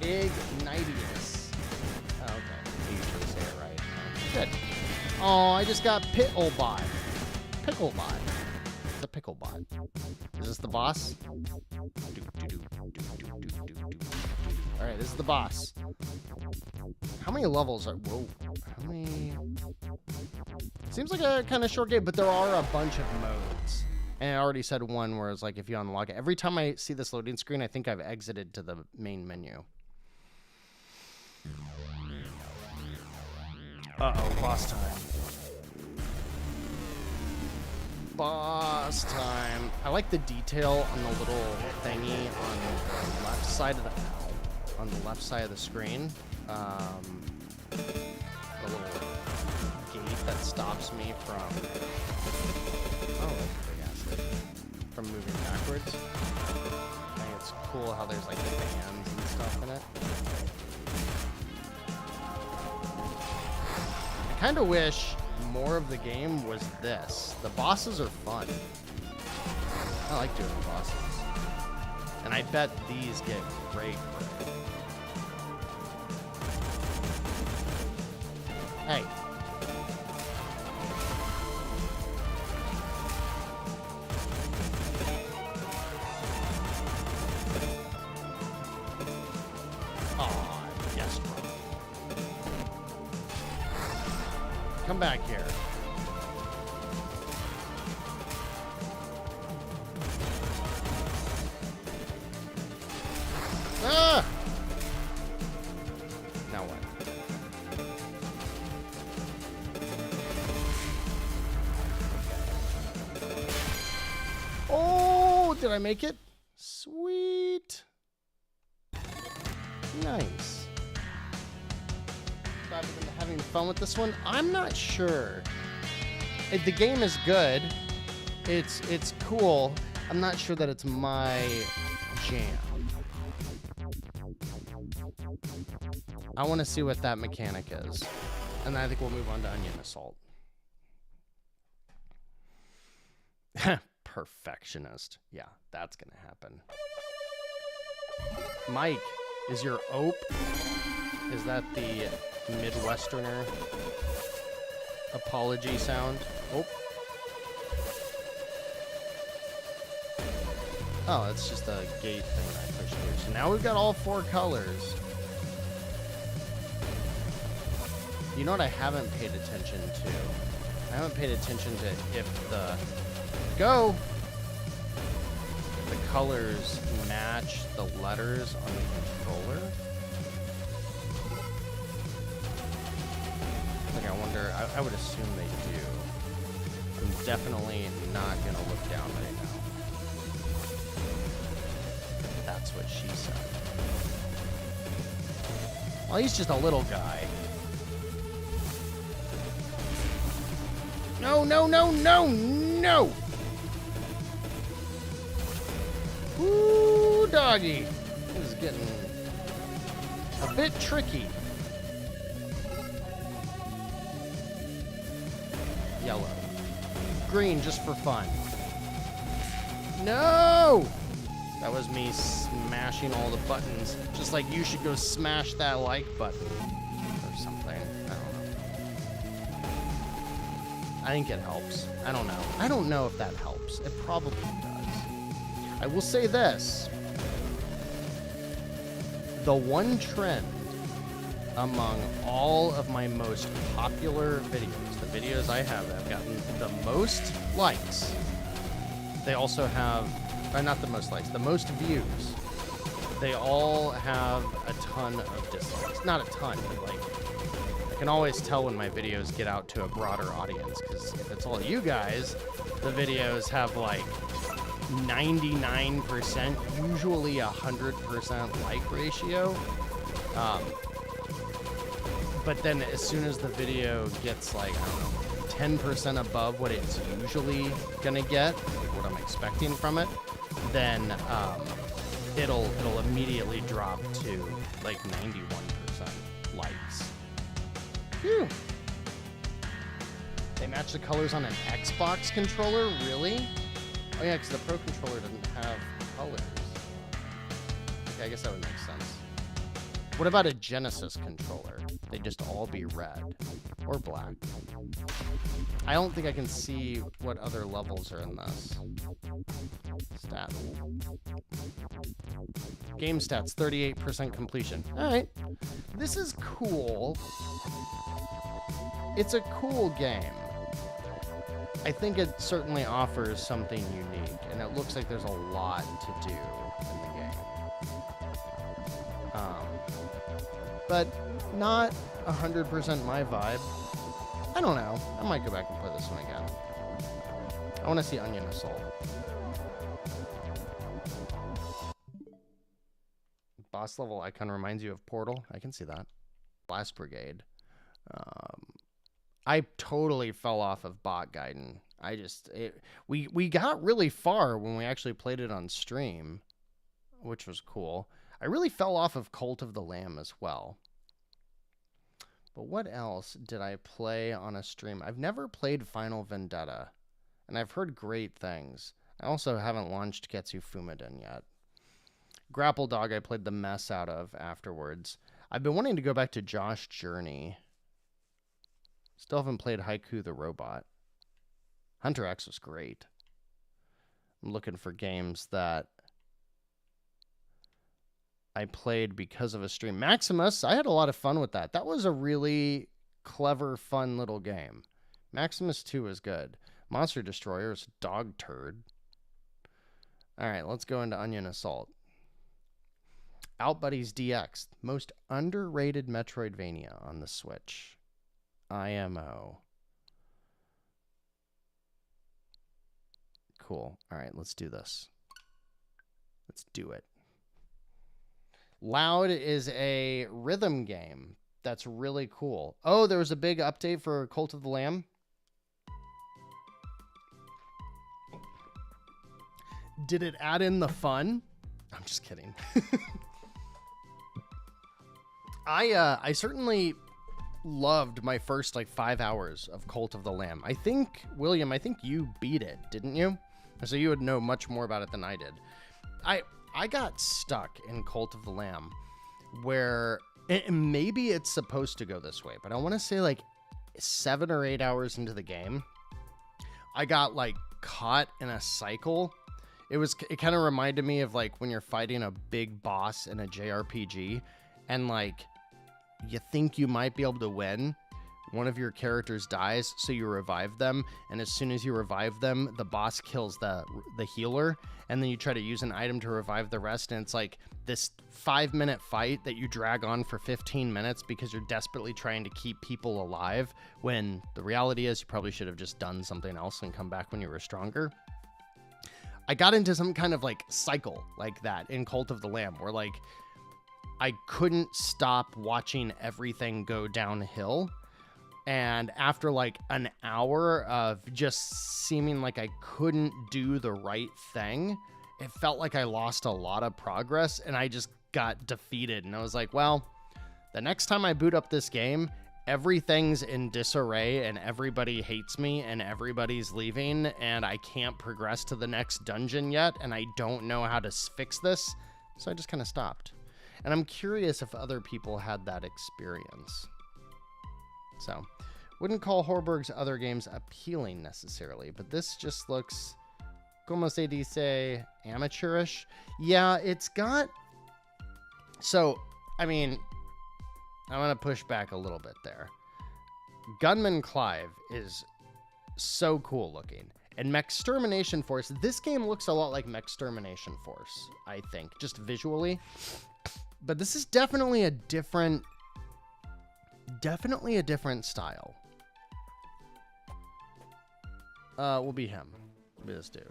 Ignitius. Oh, okay. You usually say it right. Good. Oh, I just got PixelBot. PixelBot. The PixelBot. Is this the boss? Alright, this is the boss. How many levels are... Whoa. How many... Seems like a kind of short game, but there are a bunch of modes. And I already said one where it's like if you unlock it. Every time I see this loading screen, I think I've exited to the main menu. Uh-oh, boss time. Boss time. I like the detail on the little thingy on the left side of the screen. The little gate that stops me from from moving backwards. I think it's cool how there's like the bands and stuff in it. I kind of wish more of the game was this. The bosses are fun. I like doing the bosses. And I bet these get great. Hey. Aw, yes, bro. Come back here. Ah! Now what? Oh, did I make it? Sweet. Nice. So I've been having fun with this one. I'm not sure. The game is good. It's cool. I'm not sure that it's my jam. I want to see what that mechanic is. And then I think we'll move on to Onion Assault. Perfectionist. Yeah, that's going to happen. Mike, is your ope? Is that the Midwesterner apology sound? Oh. Oh, it's just a gate thing that I pushed here. So now we've got all 4 colors. You know what I haven't paid attention to? I haven't paid attention to if the colors match the letters on the controller. Like, I wonder, I would assume they do. I'm definitely not gonna look down right now. That's what she said. Well, he's just a little guy. No, no, no, no, no! Ooh, doggy. This is getting a bit tricky. Yellow. Green, just for fun. No! That was me smashing all the buttons. Just like you should go smash that like button. Or something. I don't know. I think it helps. I don't know. I don't know if that helps. It probably does. I will say this. The one trend among all of my most popular videos, the videos I have that have gotten the most likes, they also have, or not the most likes, the most views, they all have a ton of dislikes. Not a ton, but like, I can always tell when my videos get out to a broader audience, because if it's all you guys, the videos have like 99%, usually 100% like ratio. But then as soon as the video gets like, I don't know, 10% above what it's usually gonna get, like what I'm expecting from it, then it'll immediately drop to like 91% likes. Phew. They match the colors on an Xbox controller? Really? Oh yeah, because the Pro controller doesn't have colors. Okay, I guess that would make sense. What about a Genesis controller? They'd just all be red or black. I don't think I can see what other levels are in this. Stat. Game stats, 38% completion. All right. This is cool. It's a cool game. I think it certainly offers something unique, and it looks like there's a lot to do in the game. But not 100% my vibe. I don't know. I might go back and play this one again. I want to see Onion Assault. Boss level icon reminds you of Portal. I can see that. Blast Brigade. I totally fell off of Bot Gaiden. We got really far when we actually played it on stream, which was cool. I really fell off of Cult of the Lamb as well. But what else did I play on a stream? I've never played Final Vendetta, and I've heard great things. I also haven't launched Getsu Fumaden yet. Grapple Dog I played the mess out of afterwards. I've been wanting to go back to Josh Journey. Still haven't played Haiku the Robot. Hunter X was great. I'm looking for games that I played because of a stream. Maximus, I had a lot of fun with that. That was a really clever, fun little game. Maximus 2 is good. Monster Destroyer is dog turd. All right, let's go into Onion Assault. Outbuddies DX, most underrated Metroidvania on the Switch. IMO. Cool. All right, let's do this. Let's do it. Loud is a rhythm game that's really cool. Oh, there was a big update for Cult of the Lamb. Did it add in the fun? I'm just kidding. I certainly loved my first like 5 hours of Cult of the Lamb. I think, William, you beat it, didn't you? So you would know much more about it than I did. I got stuck in Cult of the Lamb where maybe it's supposed to go this way, but I want to say like 7 or 8 hours into the game, I got like caught in a cycle. It kind of reminded me of like when you're fighting a big boss in a JRPG and like you think you might be able to win. One of your characters dies, so you revive them, and as soon as you revive them, the boss kills the healer, and then you try to use an item to revive the rest, and it's like this 5-minute fight that you drag on for 15 minutes because you're desperately trying to keep people alive, when the reality is you probably should have just done something else and come back when you were stronger. I got into some kind of like cycle like that in Cult of the Lamb, where like I couldn't stop watching everything go downhill. And after like an hour of just seeming like I couldn't do the right thing, it felt like I lost a lot of progress and I just got defeated. And I was like, well, the next time I boot up this game, everything's in disarray and everybody hates me and everybody's leaving and I can't progress to the next dungeon yet and I don't know how to fix this. So I just kind of stopped. And I'm curious if other people had that experience. So, wouldn't call Horberg's other games appealing necessarily, but this just looks, como se dice, amateurish. Yeah, it's got, so, I mean, I'm going to push back a little bit there. Gunman Clive is so cool looking. And Mechstermination Force, this game looks a lot like Mechstermination Force, I think, just visually. But this is definitely a different style. Will be him. Will be this dude.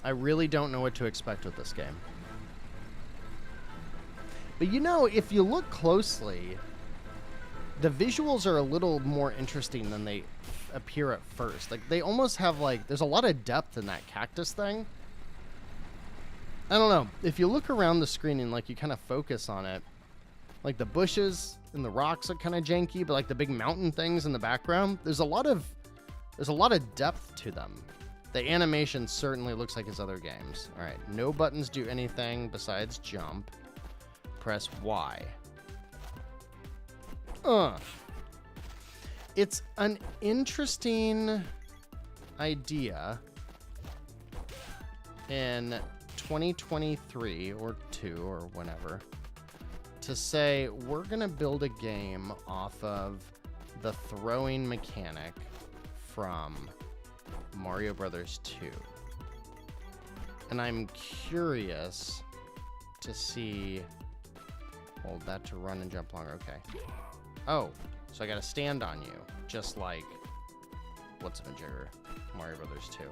I really don't know what to expect with this game. But you know, if you look closely, the visuals are a little more interesting than they appear at first. Like, they almost have, like, there's a lot of depth in that cactus thing. I don't know. If you look around the screen and like you kind of focus on it, like the bushes and the rocks are kind of janky, but like the big mountain things in the background, there's a lot of depth to them. The animation certainly looks like his other games. All right, no buttons do anything besides jump. Press Y. It's an interesting idea in 2023 or 2 or whenever to say we're gonna build a game off of the throwing mechanic from Mario Brothers 2. And I'm curious to see... Hold that to run and jump longer. Okay. Oh, so I gotta stand on you, just like what's a jigger? Mario Brothers 2.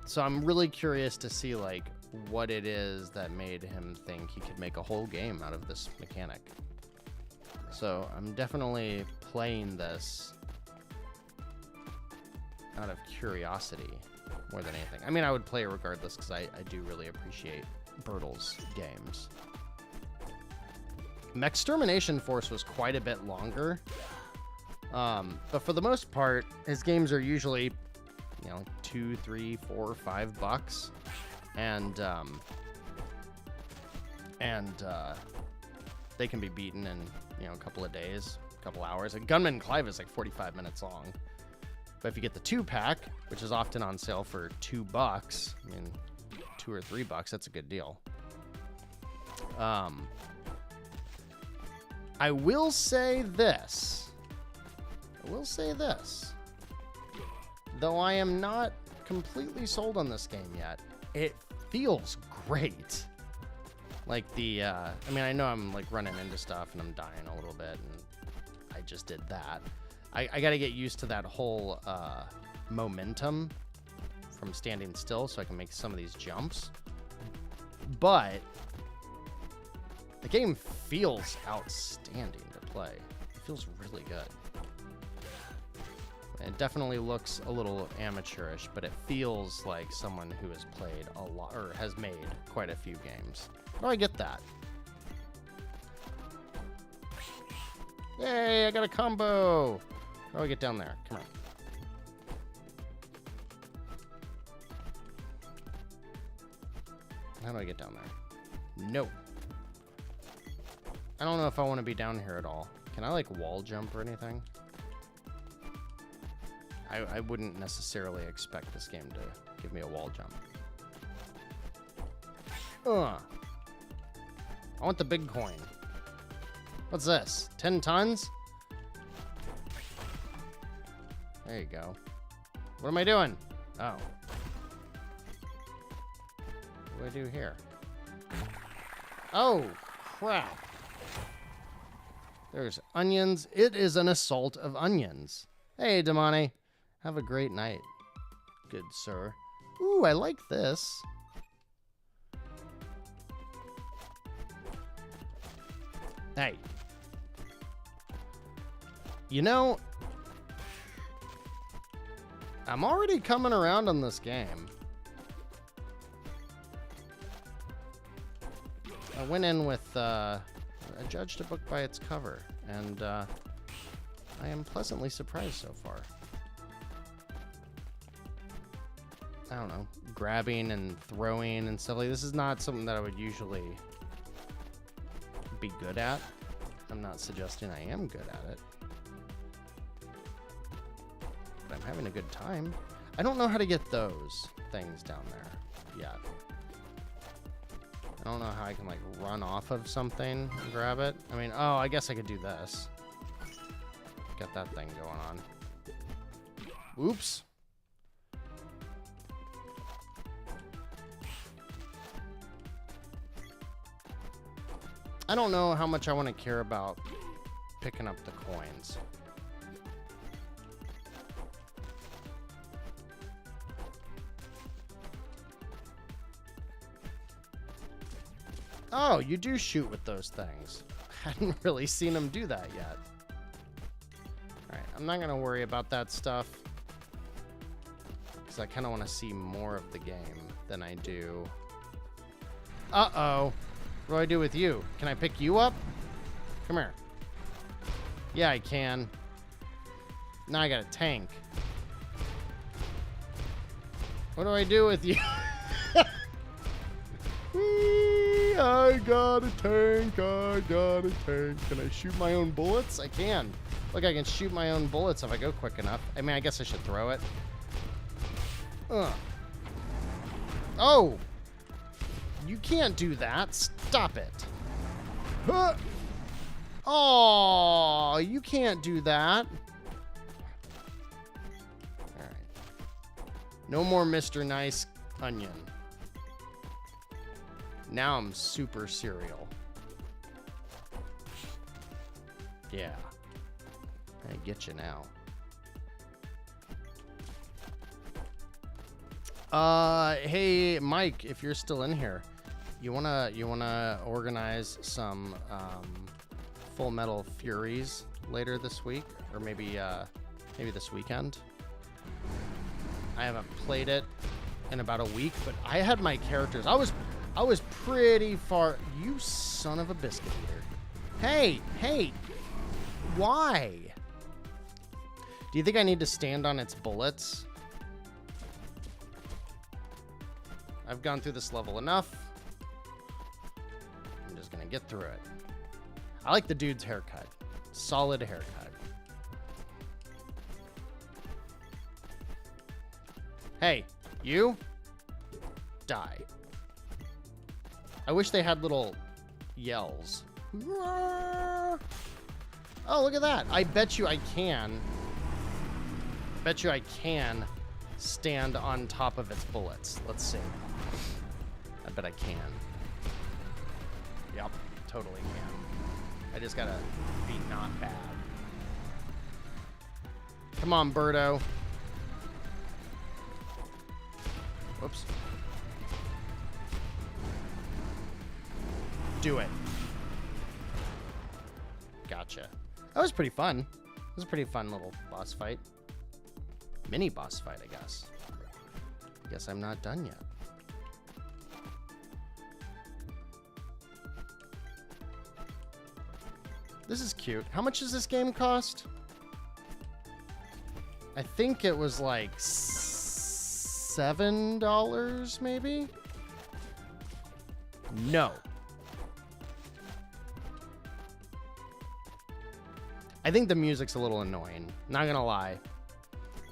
So I'm really curious to see like what it is that made him think he could make a whole game out of this mechanic. So I'm definitely playing this out of curiosity more than anything. I mean, I would play it regardless because I do really appreciate Bertil's games. Mechstermination Force was quite a bit longer. But for the most part, his games are usually, you know, $2, $3, $4, $5, and they can be beaten in, you know, a couple of days, a couple hours. And Gunman Clive is like 45 minutes long. But if you get the 2-pack, which is often on sale for $2, I mean, $2 or $3, that's a good deal. I will say this. Though I am not completely sold on this game yet, it feels great. Like the, I mean, I know I'm like running into stuff and I'm dying a little bit, and I just did that. I got to get used to that whole momentum from standing still so I can make some of these jumps. But the game feels outstanding to play. It feels really good. It definitely looks a little amateurish, but it feels like someone who has played a lot or has made quite a few games. Oh, I get that. Yay, I got a combo. How do I get down there? Come on. How do I get down there? No. I don't know if I want to be down here at all. Can I like wall jump or anything? I wouldn't necessarily expect this game to give me a wall jump. I want the big coin. What's this? 10 tons? There you go. What am I doing? Oh. What do I do here? Oh, crap. There's onions. It is an assault of onions. Hey, Damani. Have a great night, good sir. Ooh, I like this. Hey. You know, I'm already coming around on this game. I went in with, I judged a book by its cover, and I am pleasantly surprised so far. I don't know, grabbing and throwing and stuff like this is not something that I would usually be good at. I'm not suggesting I am good at it, but I'm having a good time. I don't know how to get those things down there yet. I don't know how I can like run off of something and grab it. I mean, oh, I guess I could do this. Got that thing going on. Oops. I don't know how much I want to care about picking up the coins. Oh, you do shoot with those things. I hadn't really seen them do that yet. Alright, I'm not going to worry about that stuff. because I kind of want to see more of the game than I do. Uh-oh. What do I do with you? Can I pick you up? Come here. Yeah, I can. Now I got a tank. What do I do with you? I got a tank. I got a tank. Can I shoot my own bullets? I can. Look, I can shoot my own bullets if I go quick enough. I mean, I guess I should throw it. Oh! You can't do that. Stop it. Huh. Oh, you can't do that. All right. No more Mr. Nice Onion. Now I'm super cereal. Yeah. I get you now. Hey Mike, if you're still in here, you wanna organize some Full Metal Furies later this week, or maybe this weekend. I haven't played it in about a week, but I had my characters. I was pretty far. You son of a biscuit eater! Hey, why? Do you think I need to stand on its bullets? I've gone through this level enough. I'm just gonna get through it. I like the dude's haircut. Solid haircut. Hey, you? Die. I wish they had little yells. Oh, look at that. I bet you I can stand on top of its bullets. Let's see. I bet I can. Yep, totally can. I just gotta be not bad. Come on, Birdo. Whoops. Do it. Gotcha. That was pretty fun. It was a pretty fun little boss fight. Mini boss fight, I guess. Guess I'm not done yet. This is cute. How much does this game cost? I think it was like $7, maybe? No. I think the music's a little annoying. Not gonna lie.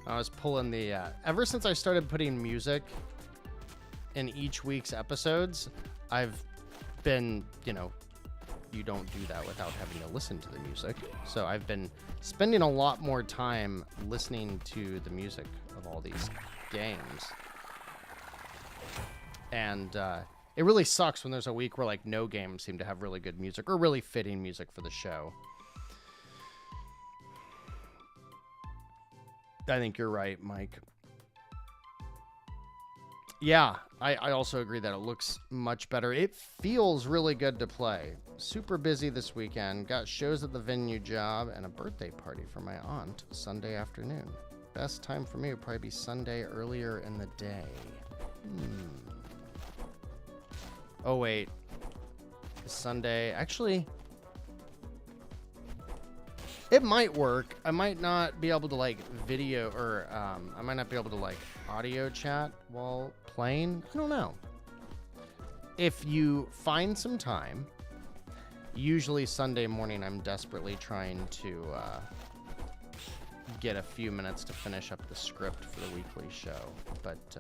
I was pulling the... ever since I started putting music in each week's episodes, I've been, you know, you don't do that without having to listen to the music. So I've been spending a lot more time listening to the music of all these games. And it really sucks when there's a week where like no games seem to have really good music or really fitting music for the show. I think you're right, Mike. Yeah, I also agree that it looks much better. It feels really good to play. Super busy this weekend. Got shows at the venue job and a birthday party for my aunt Sunday afternoon. Best time for me would probably be Sunday earlier in the day. Oh, wait. Sunday. Actually... it might work. I might not be able to like video or I might not be able to like audio chat while playing. I don't know. If you find some time, usually Sunday morning I'm desperately trying to get a few minutes to finish up the script for the weekly show. But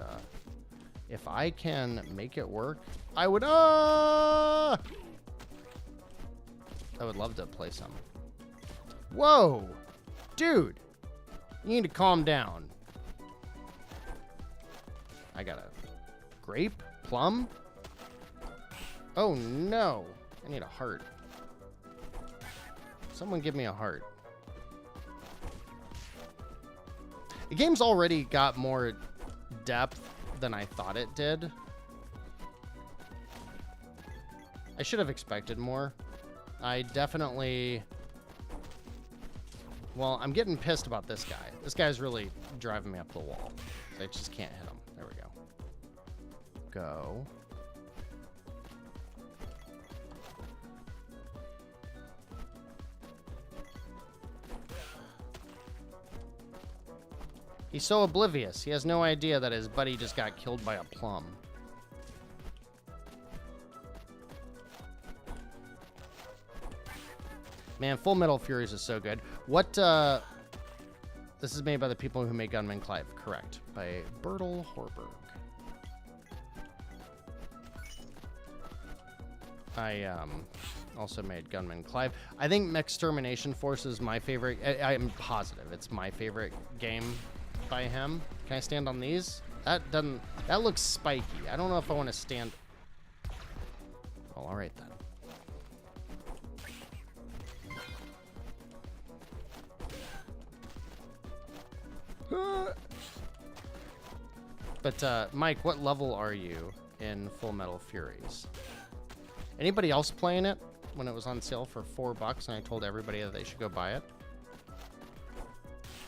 if I can make it work, I would love to play some. Whoa, dude, you need to calm down. I got a grape, plum. Oh no, I need a heart. Someone give me a heart. The game's already got more depth than I thought it did. I should have expected more. I definitely... well, I'm getting pissed about this guy. This guy's really driving me up the wall. They just can't hit him. There we go. Go. He's so oblivious. He has no idea that his buddy just got killed by a plum. Man, Full Metal Furies is so good. What, this is made by the people who made Gunman Clive. Correct. By Bertil Horberg. I, also made Gunman Clive. I think Mechstermination Force is my favorite. I'm positive it's my favorite game by him. Can I stand on these? That looks spiky. I don't know if I want to stand. Well, all right then. But, Mike, what level are you in Full Metal Furies? Anybody else playing it when it was on sale for $4 and I told everybody that they should go buy it?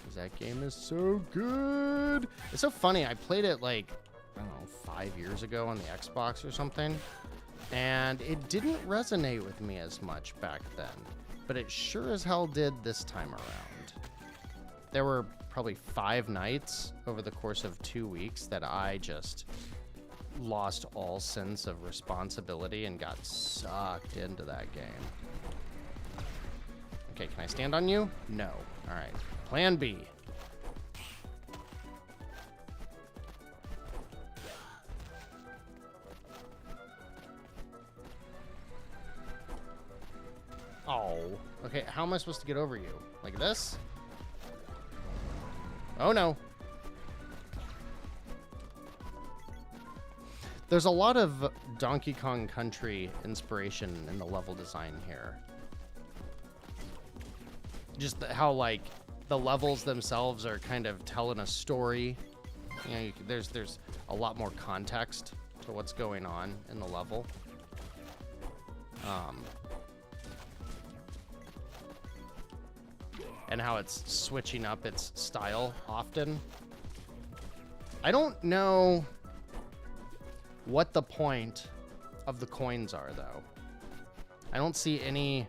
Because that game is so good. It's so funny. I played it like, I don't know, 5 years ago on the Xbox or something. And it didn't resonate with me as much back then. But it sure as hell did this time around. There were probably 5 nights over the course of 2 weeks that I just lost all sense of responsibility and got sucked into that game. Okay, can I stand on you? No. All right. Plan B. Oh. Okay, how am I supposed to get over you? Like this? Oh no. There's a lot of Donkey Kong Country inspiration in the level design here. Just how, like, the levels themselves are kind of telling a story. You know, there's a lot more context to what's going on in the level. And how it's switching up its style often. I don't know what the point of the coins are, though. I don't see any.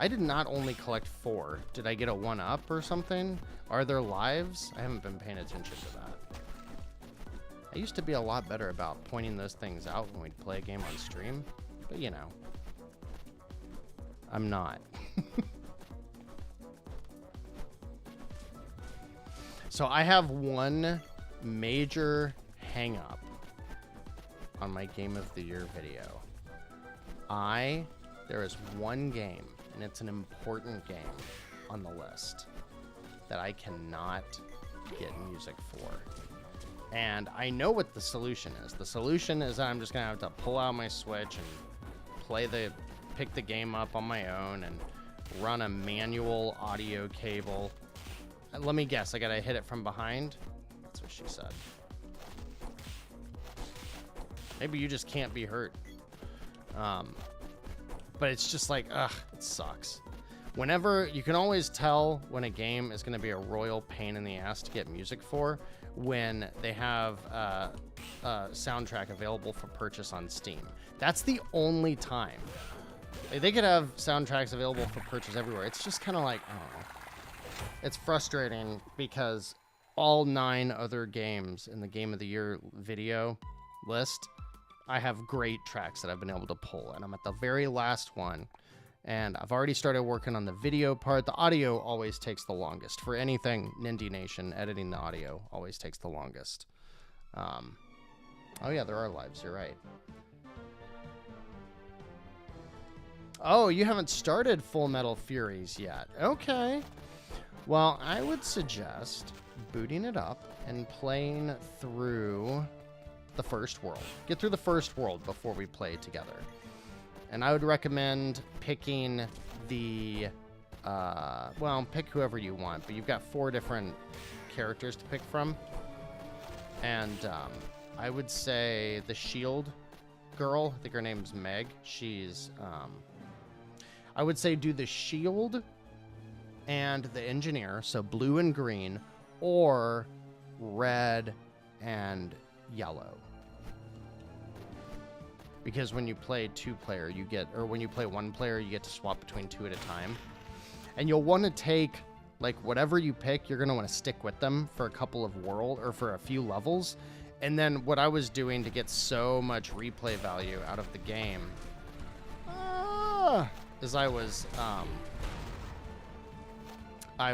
I did not only collect 4. Did I get a 1-up or something? Are there lives? I haven't been paying attention to that. I used to be a lot better about pointing those things out when we'd play a game on stream, but you know, I'm not. So I have one major hang up on my Game of the Year video. There is one game, and it's an important game on the list, that I cannot get music for. And I know what the solution is. The solution is that I'm just gonna have to pull out my Switch and pick the game up on my own and run a manual audio cable. Let me guess, I gotta hit it from behind? That's what she said. Maybe you just can't be hurt. But it's just like, ugh, it sucks. Whenever, you can always tell when a game is gonna be a royal pain in the ass to get music for when they have a soundtrack available for purchase on Steam. That's the only time. They could have soundtracks available for purchase everywhere. It's just kind of like, I don't know. It's frustrating because all 9 other games in the Game of the Year video list, I have great tracks that I've been able to pull, and I'm at the very last one, and I've already started working on the video part. The audio always takes the longest. For anything Nindie Nation, editing the audio always takes the longest. Oh yeah, there are lives, you're right. Oh, you haven't started Full Metal Furies yet. Okay. Well, I would suggest booting it up and playing through the first world. Get through the first world before we play together. And I would recommend picking the, well, pick whoever you want, but you've got 4 different characters to pick from. And I would say the shield girl, I think her name's Meg. She's, I would say do the shield and the engineer, so blue and green, or red and yellow. Because when you play 2-player, you get, or when you play 1-player, you get to swap between 2 at a time. And you'll want to take, like, whatever you pick, you're going to want to stick with them for a couple of or for a few levels. And then what I was doing to get so much replay value out of the game is I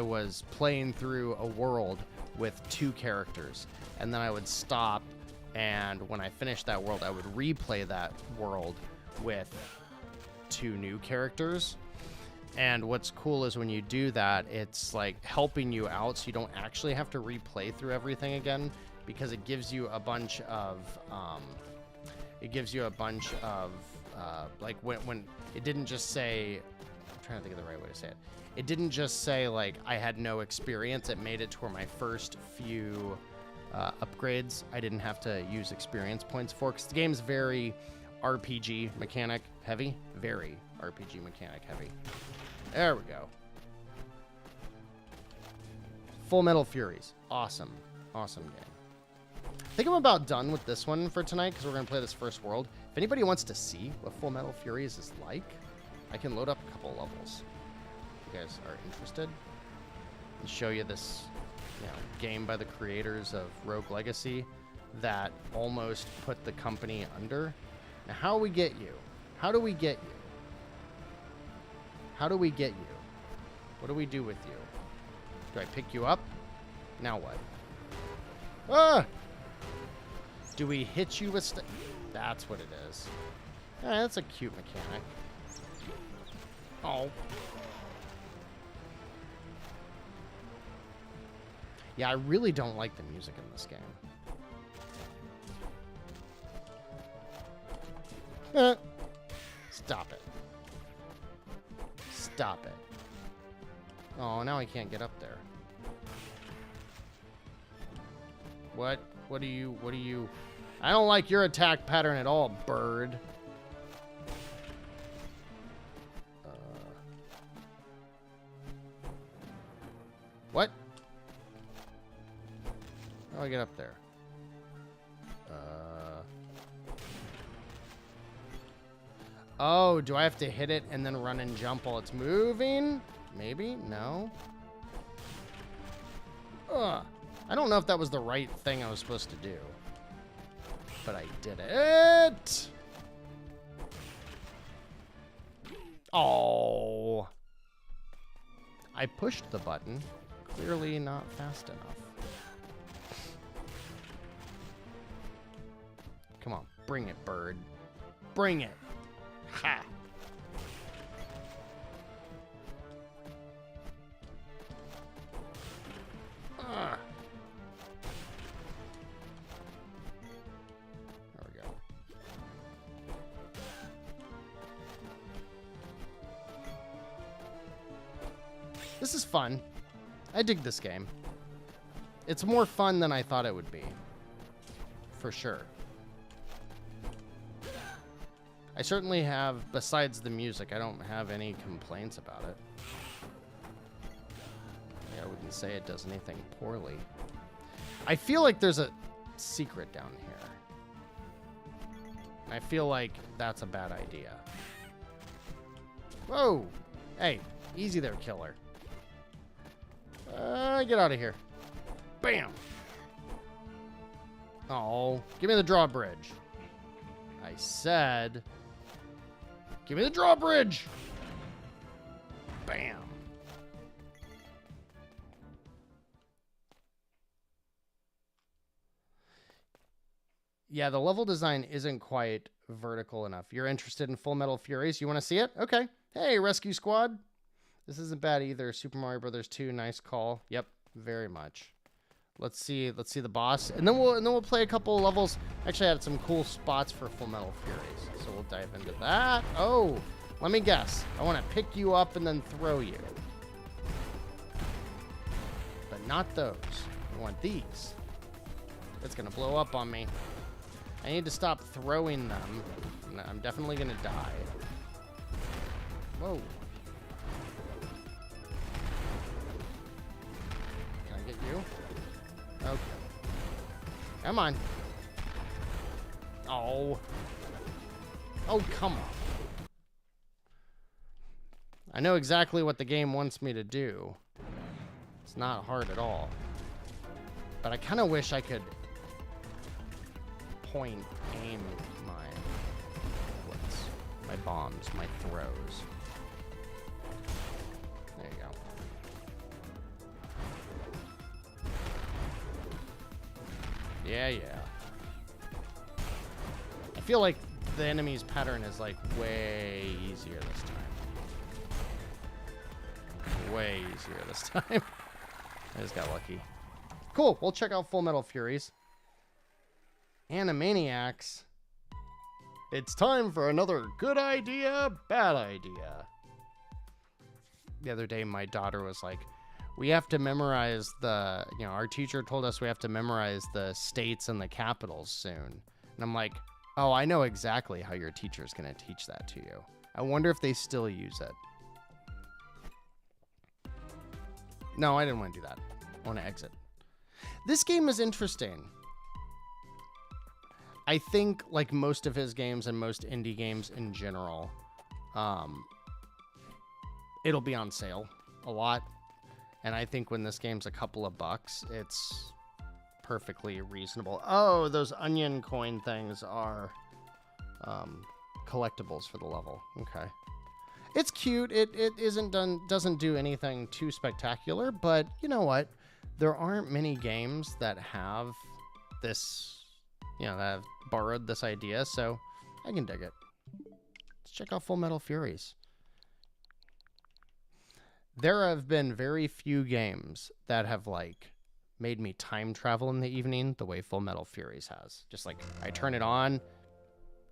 was playing through a world with 2 characters, and then I would stop, and when I finished that world, I would replay that world with 2 new characters. And what's cool is when you do that, it's like helping you out, so you don't actually have to replay through everything again, because it gives you a bunch of like when it didn't just say, I'm trying to think of the right way to say it. It didn't just say like I had no experience. It made it to where my first few upgrades I didn't have to use experience points for, because the game's very RPG mechanic heavy. Very RPG mechanic heavy. There we go. Full Metal Furies. Awesome. Awesome game. I think I'm about done with this one for tonight, because we're going to play this first world. If anybody wants to see what Full Metal Furies is like, I can load up a couple levels. If you guys are interested, and show you this, game by the creators of Rogue Legacy that almost put the company under. Now, how we get you? How do we get you? How do we get you? What do we do with you? Do I pick you up? Now what? Ah! Do we hit you with That's what it is. That's a cute mechanic. Oh. Yeah, I really don't like the music in this game. Stop it. Stop it. Oh, now I can't get up there. What do you... I don't like your attack pattern at all, bird. What? How do I get up there? Oh, do I have to hit it and then run and jump while it's moving? Maybe? No? I don't know if that was the right thing I was supposed to do. But I did it! Oh. I pushed the button. Clearly not fast enough. Come on, bring it, bird. Bring it. Ha! There we go. This is fun. I dig this game. It's more fun than I thought it would be. For sure. I certainly have, besides the music, I don't have any complaints about it. I wouldn't say it does anything poorly. I feel like there's a secret down here. I feel like that's a bad idea. Whoa! Hey, easy there, killer. Get out of here. Bam! Oh, give me the drawbridge. I said... Give me the drawbridge! Bam! Yeah, the level design isn't quite vertical enough. You're interested in Full Metal Furies? You want to see it? Okay. Hey, Rescue Squad. This isn't bad either. Super Mario Brothers 2, nice call. Yep, very much. Let's see the boss, and then we'll play a couple of levels. Actually, I had some cool spots for Full Metal Furies, so we'll dive into that. Oh, let me guess. I want to pick you up and then throw you, but not those. I want these. It's gonna blow up on me. I need to stop throwing them. I'm definitely gonna die. Whoa. I get you? Okay. Come on. Oh. Oh, come on. I know exactly what the game wants me to do. It's not hard at all. But I kind of wish I could point, aim my bombs, my throws. There you go. Yeah, yeah. I feel like the enemy's pattern is like way easier this time. Way easier this time. I just got lucky. Cool. We'll check out Full Metal Furies. Animaniacs. It's time for another good idea, bad idea. The other day, my daughter was like, we have to memorize the, our teacher told us we have to memorize the states and the capitals soon. And I'm like, oh, I know exactly how your teacher's going to teach that to you. I wonder if they still use it. No, I didn't want to do that. I want to exit. This game is interesting. I think, like most of his games and most indie games in general, it'll be on sale a lot. And I think when this game's a couple of bucks, it's perfectly reasonable. Oh, those onion coin things are collectibles for the level. Okay. It's cute. It doesn't do anything too spectacular, but you know what? There aren't many games that have this, that have borrowed this idea, so I can dig it. Let's check out Full Metal Furies. There have been very few games that have, like, made me time travel in the evening the way Full Metal Furies has. Just, like, I turn it on,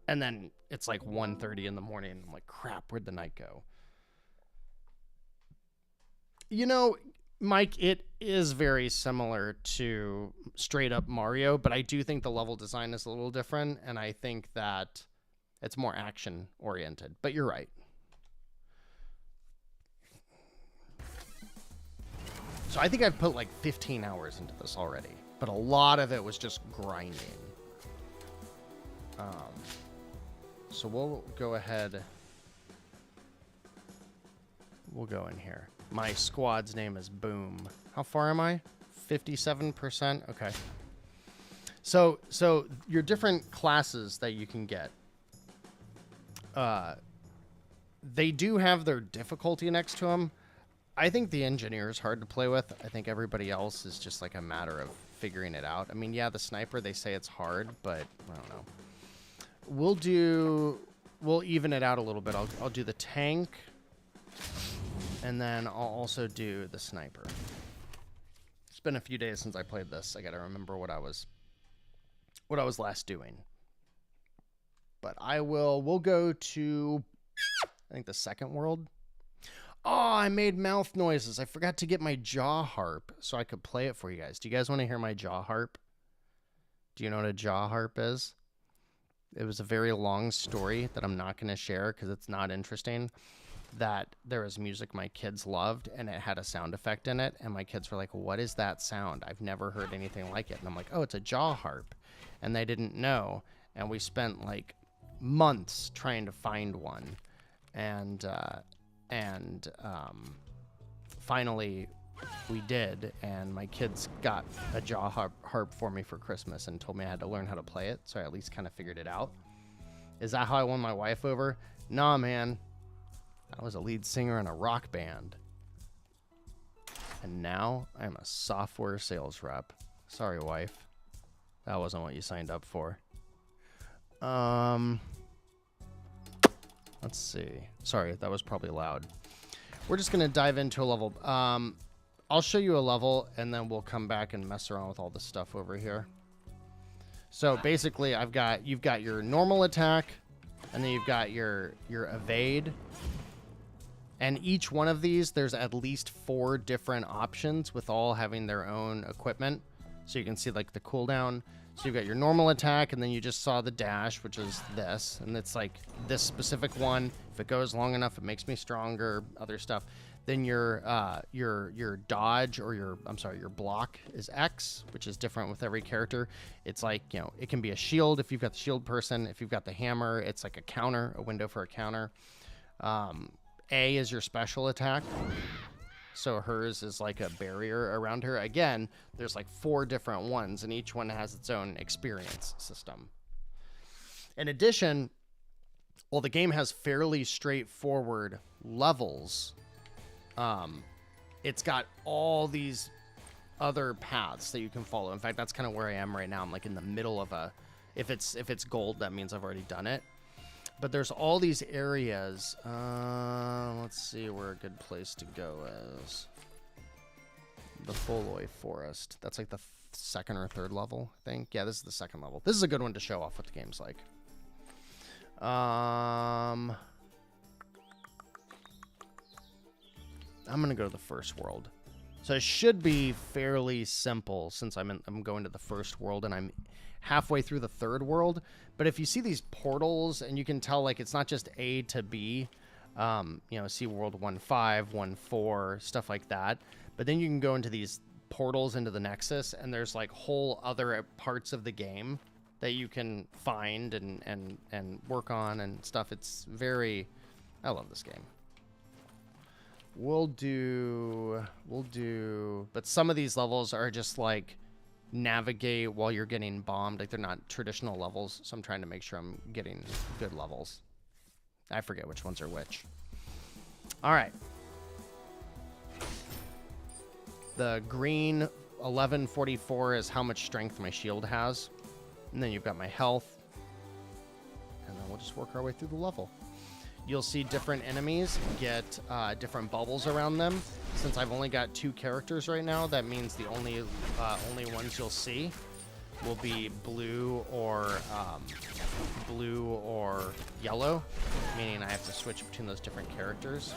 and then it's, like, 1:30 in the morning, and I'm like, crap, where'd the night go? Mike, it is very similar to straight-up Mario, but I do think the level design is a little different, and I think that it's more action-oriented. But you're right. So I think I've put like 15 hours into this already, but a lot of it was just grinding. So we'll go ahead. We'll go in here. My squad's name is Boom. How far am I? 57%. Okay. So your different classes that you can get. They do have their difficulty next to them. I think the engineer is hard to play with. I think everybody else is just like a matter of figuring it out. I mean, yeah, the sniper, they say it's hard, but I don't know. We'll even it out a little bit. I'll do the tank, and then I'll also do the sniper. It's been a few days since I played this. I got to remember what I was last doing. But we'll go to, I think, the second world. Oh, I made mouth noises. I forgot to get my jaw harp so I could play it for you guys. Do you guys want to hear my jaw harp? Do you know what a jaw harp is? It was a very long story that I'm not going to share because it's not interesting. That there was music my kids loved, and it had a sound effect in it. And my kids were like, what is that sound? I've never heard anything like it. And I'm like, oh, it's a jaw harp. And they didn't know. And we spent like months trying to find one. And finally we did, and my kids got a jaw harp for me for Christmas and told me I had to learn how to play it, so I at least kind of figured it out. Is that how I won my wife over? Nah, man. I was a lead singer in a rock band. And now I'm a software sales rep. Sorry, wife. That wasn't what you signed up for. Let's see. Sorry, that was probably loud. We're just going to dive into a level. I'll show you a level, and then we'll come back and mess around with all this stuff over here. So basically, you've got your normal attack, and then you've got your evade. And each one of these, there's at least 4 different options with all having their own equipment. So you can see like the cooldown. So you've got your normal attack, and then you just saw the dash, which is this, and it's like this specific one. If it goes long enough, it makes me stronger. Other stuff. Then your dodge or your block is X, which is different with every character. It's like, you know, it can be a shield if you've got the shield person. If you've got the hammer, it's like a counter, a window for a counter. A is your special attack. So hers is like a barrier around her. Again, there's like 4 different ones, and each one has its own experience system. In addition, while the game has fairly straightforward levels, it's got all these other paths that you can follow. In fact, that's kind of where I am right now. I'm like in the middle of a, if it's gold, that means I've already done it. But there's all these areas. Let's see where a good place to go is. The Foloi Forest. That's like the 2nd or 3rd level, I think. Yeah, this is the 2nd level. This is a good one to show off what the game's like. I'm gonna go to the first world. So it should be fairly simple since I'm going to the first world and I'm halfway through the 3rd world. But if you see these portals, and you can tell like it's not just A to B, you know, see world 1.5, 1.4, stuff like that. But then you can go into these portals into the Nexus, and there's like whole other parts of the game that you can find and work on and stuff. It's very, I love this game. We'll do, but some of these levels are just like navigate while you're getting bombed. Like they're not traditional levels, so I'm trying to make sure I'm getting good levels. I forget which ones are which. All right. The green 1144 is how much strength my shield has. And then you've got my health. And then we'll just work our way through the level. You'll see different enemies get different bubbles around them. Since I've only got 2 characters right now, that means the only ones you'll see will be blue or yellow, meaning I have to switch between those different characters.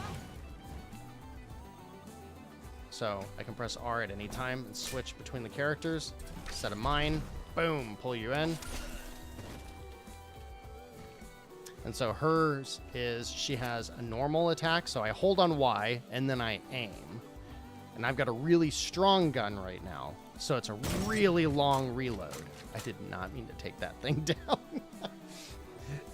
So I can press R at any time and switch between the characters. Set a mine, boom, pull you in. And so hers is, she has a normal attack, so I hold on Y, and then I aim. And I've got a really strong gun right now, so it's a really long reload. I did not mean to take that thing down.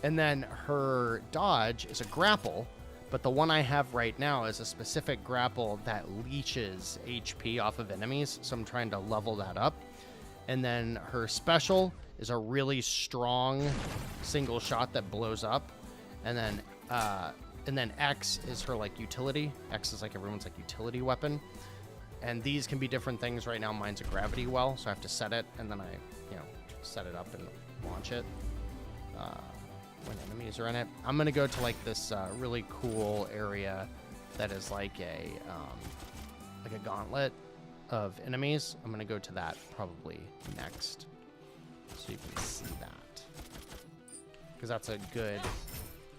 And then her dodge is a grapple, but the one I have right now is a specific grapple that leeches HP off of enemies, so I'm trying to level that up. And then her special is a really strong single shot that blows up. And then X is her like utility. X is like everyone's like utility weapon. And these can be different things. Right now mine's a gravity well, so I have to set it, and then I, you know, set it up and launch it when enemies are in it. I'm gonna go to like this really cool area that is like a gauntlet of enemies. I'm gonna go to that probably next, so you can see that, because that's a good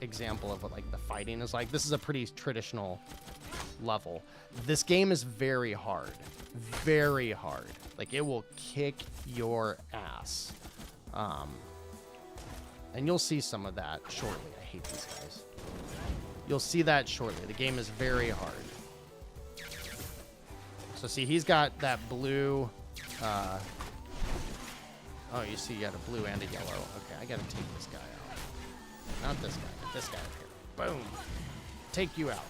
example of what like the fighting is like. This is a pretty traditional level. This game is very hard, very hard. Like it will kick your ass, and you'll see some of that shortly. I hate these guys. You'll see that shortly. The game is very hard. So see, he's got that blue. Oh, you see, you got a blue and a yellow. Okay, I gotta take this guy out. Not this guy, but this guy up here. Boom. Take you out.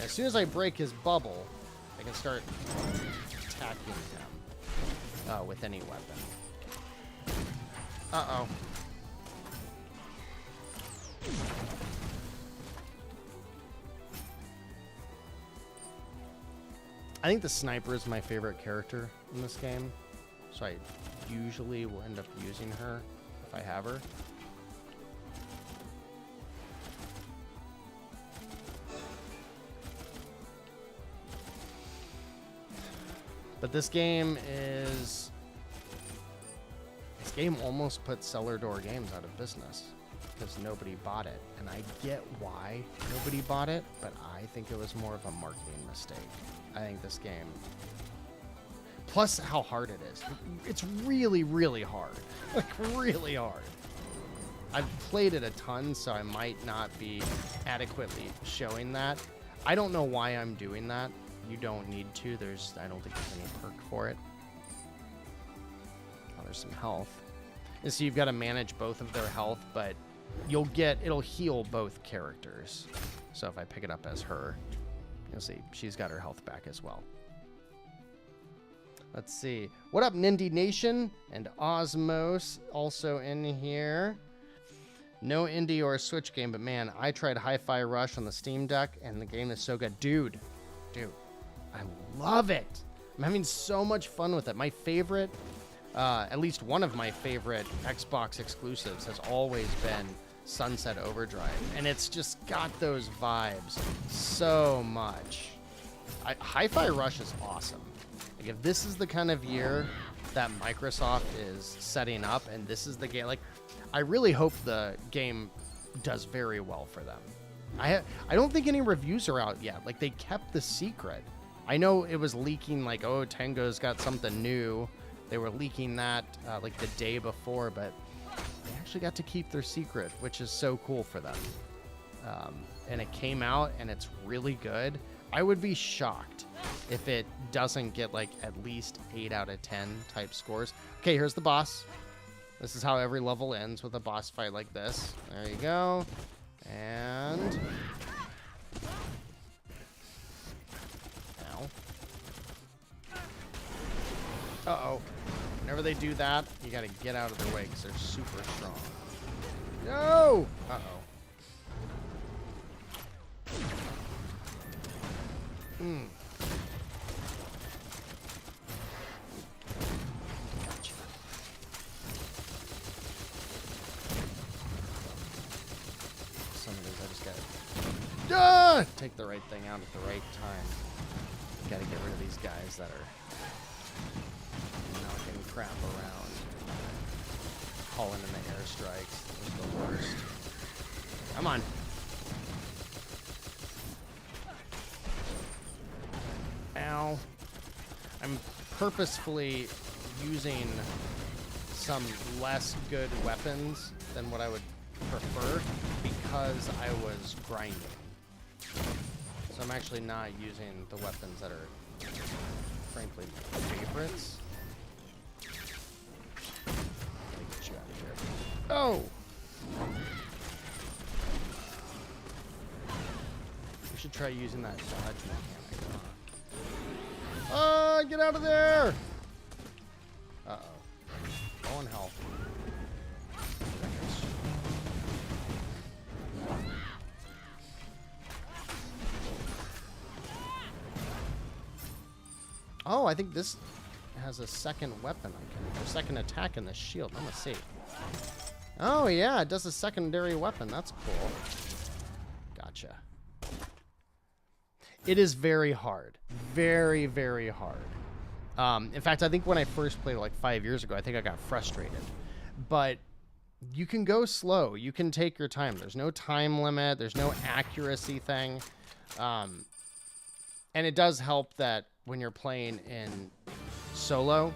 As soon as I break his bubble, I can start attacking him with any weapon. Uh-oh. I think the sniper is my favorite character in this game, so I usually will end up using her if I have her. But this game almost put Cellar Door Games out of business because nobody bought it. And I get why nobody bought it, but I think it was more of a marketing mistake. I think this game Plus how hard it is. It's really, really hard. Like, really hard. I've played it a ton, so I might not be adequately showing that. I don't know why I'm doing that. You don't need to. I don't think there's any perk for it. Oh, there's some health. And so you've got to manage both of their health, but it'll heal both characters. So if I pick it up as her, you'll see she's got her health back as well. Let's see. What up, Nindie Nation? And Osmos also in here. No indie or Switch game, but man, I tried Hi-Fi Rush on the Steam Deck, and the game is so good. Dude, I love it. I'm having so much fun with it. My favorite, at least one of my favorite Xbox exclusives has always been Sunset Overdrive, and it's just got those vibes so much. Hi-Fi Rush is awesome. Like, if this is the kind of year that Microsoft is setting up, and this is the game, like, I really hope the game does very well for them. I don't think any reviews are out yet. Like, they kept the secret. I know it was leaking, like, oh, Tango's got something new. They were leaking that like the day before, but they actually got to keep their secret, which is so cool for them. And it came out, and it's really good. I would be shocked if it doesn't get, like, at least 8 out of 10 type scores. Okay, here's the boss. This is how every level ends, with a boss fight like this. There you go. And... Ow. Uh-oh. Whenever they do that, you gotta get out of their way, because they're super strong. No! Uh-oh. Gotcha. Some of these I just gotta take the right thing out at the right time. Gotta get rid of these guys that are knocking crap around, hauling in the airstrikes. Those are the worst. Come on. Ow. I'm purposefully using some less good weapons than what I would prefer because I was grinding. So I'm actually not using the weapons that are, frankly, my favorites. Let me get you out of here. Oh! We should try using that dodge mechanic. Get out of there! Uh-oh. Low on health. Oh, I think this has a second weapon a second attack in the shield. I'm gonna see. Oh yeah, it does a secondary weapon. That's cool. Gotcha. It is very hard. Very, very hard. In fact, I think when I first played like 5 years ago, I think I got frustrated. But you can go slow. You can take your time. There's no time limit. There's no accuracy thing. And it does help that when you're playing in solo,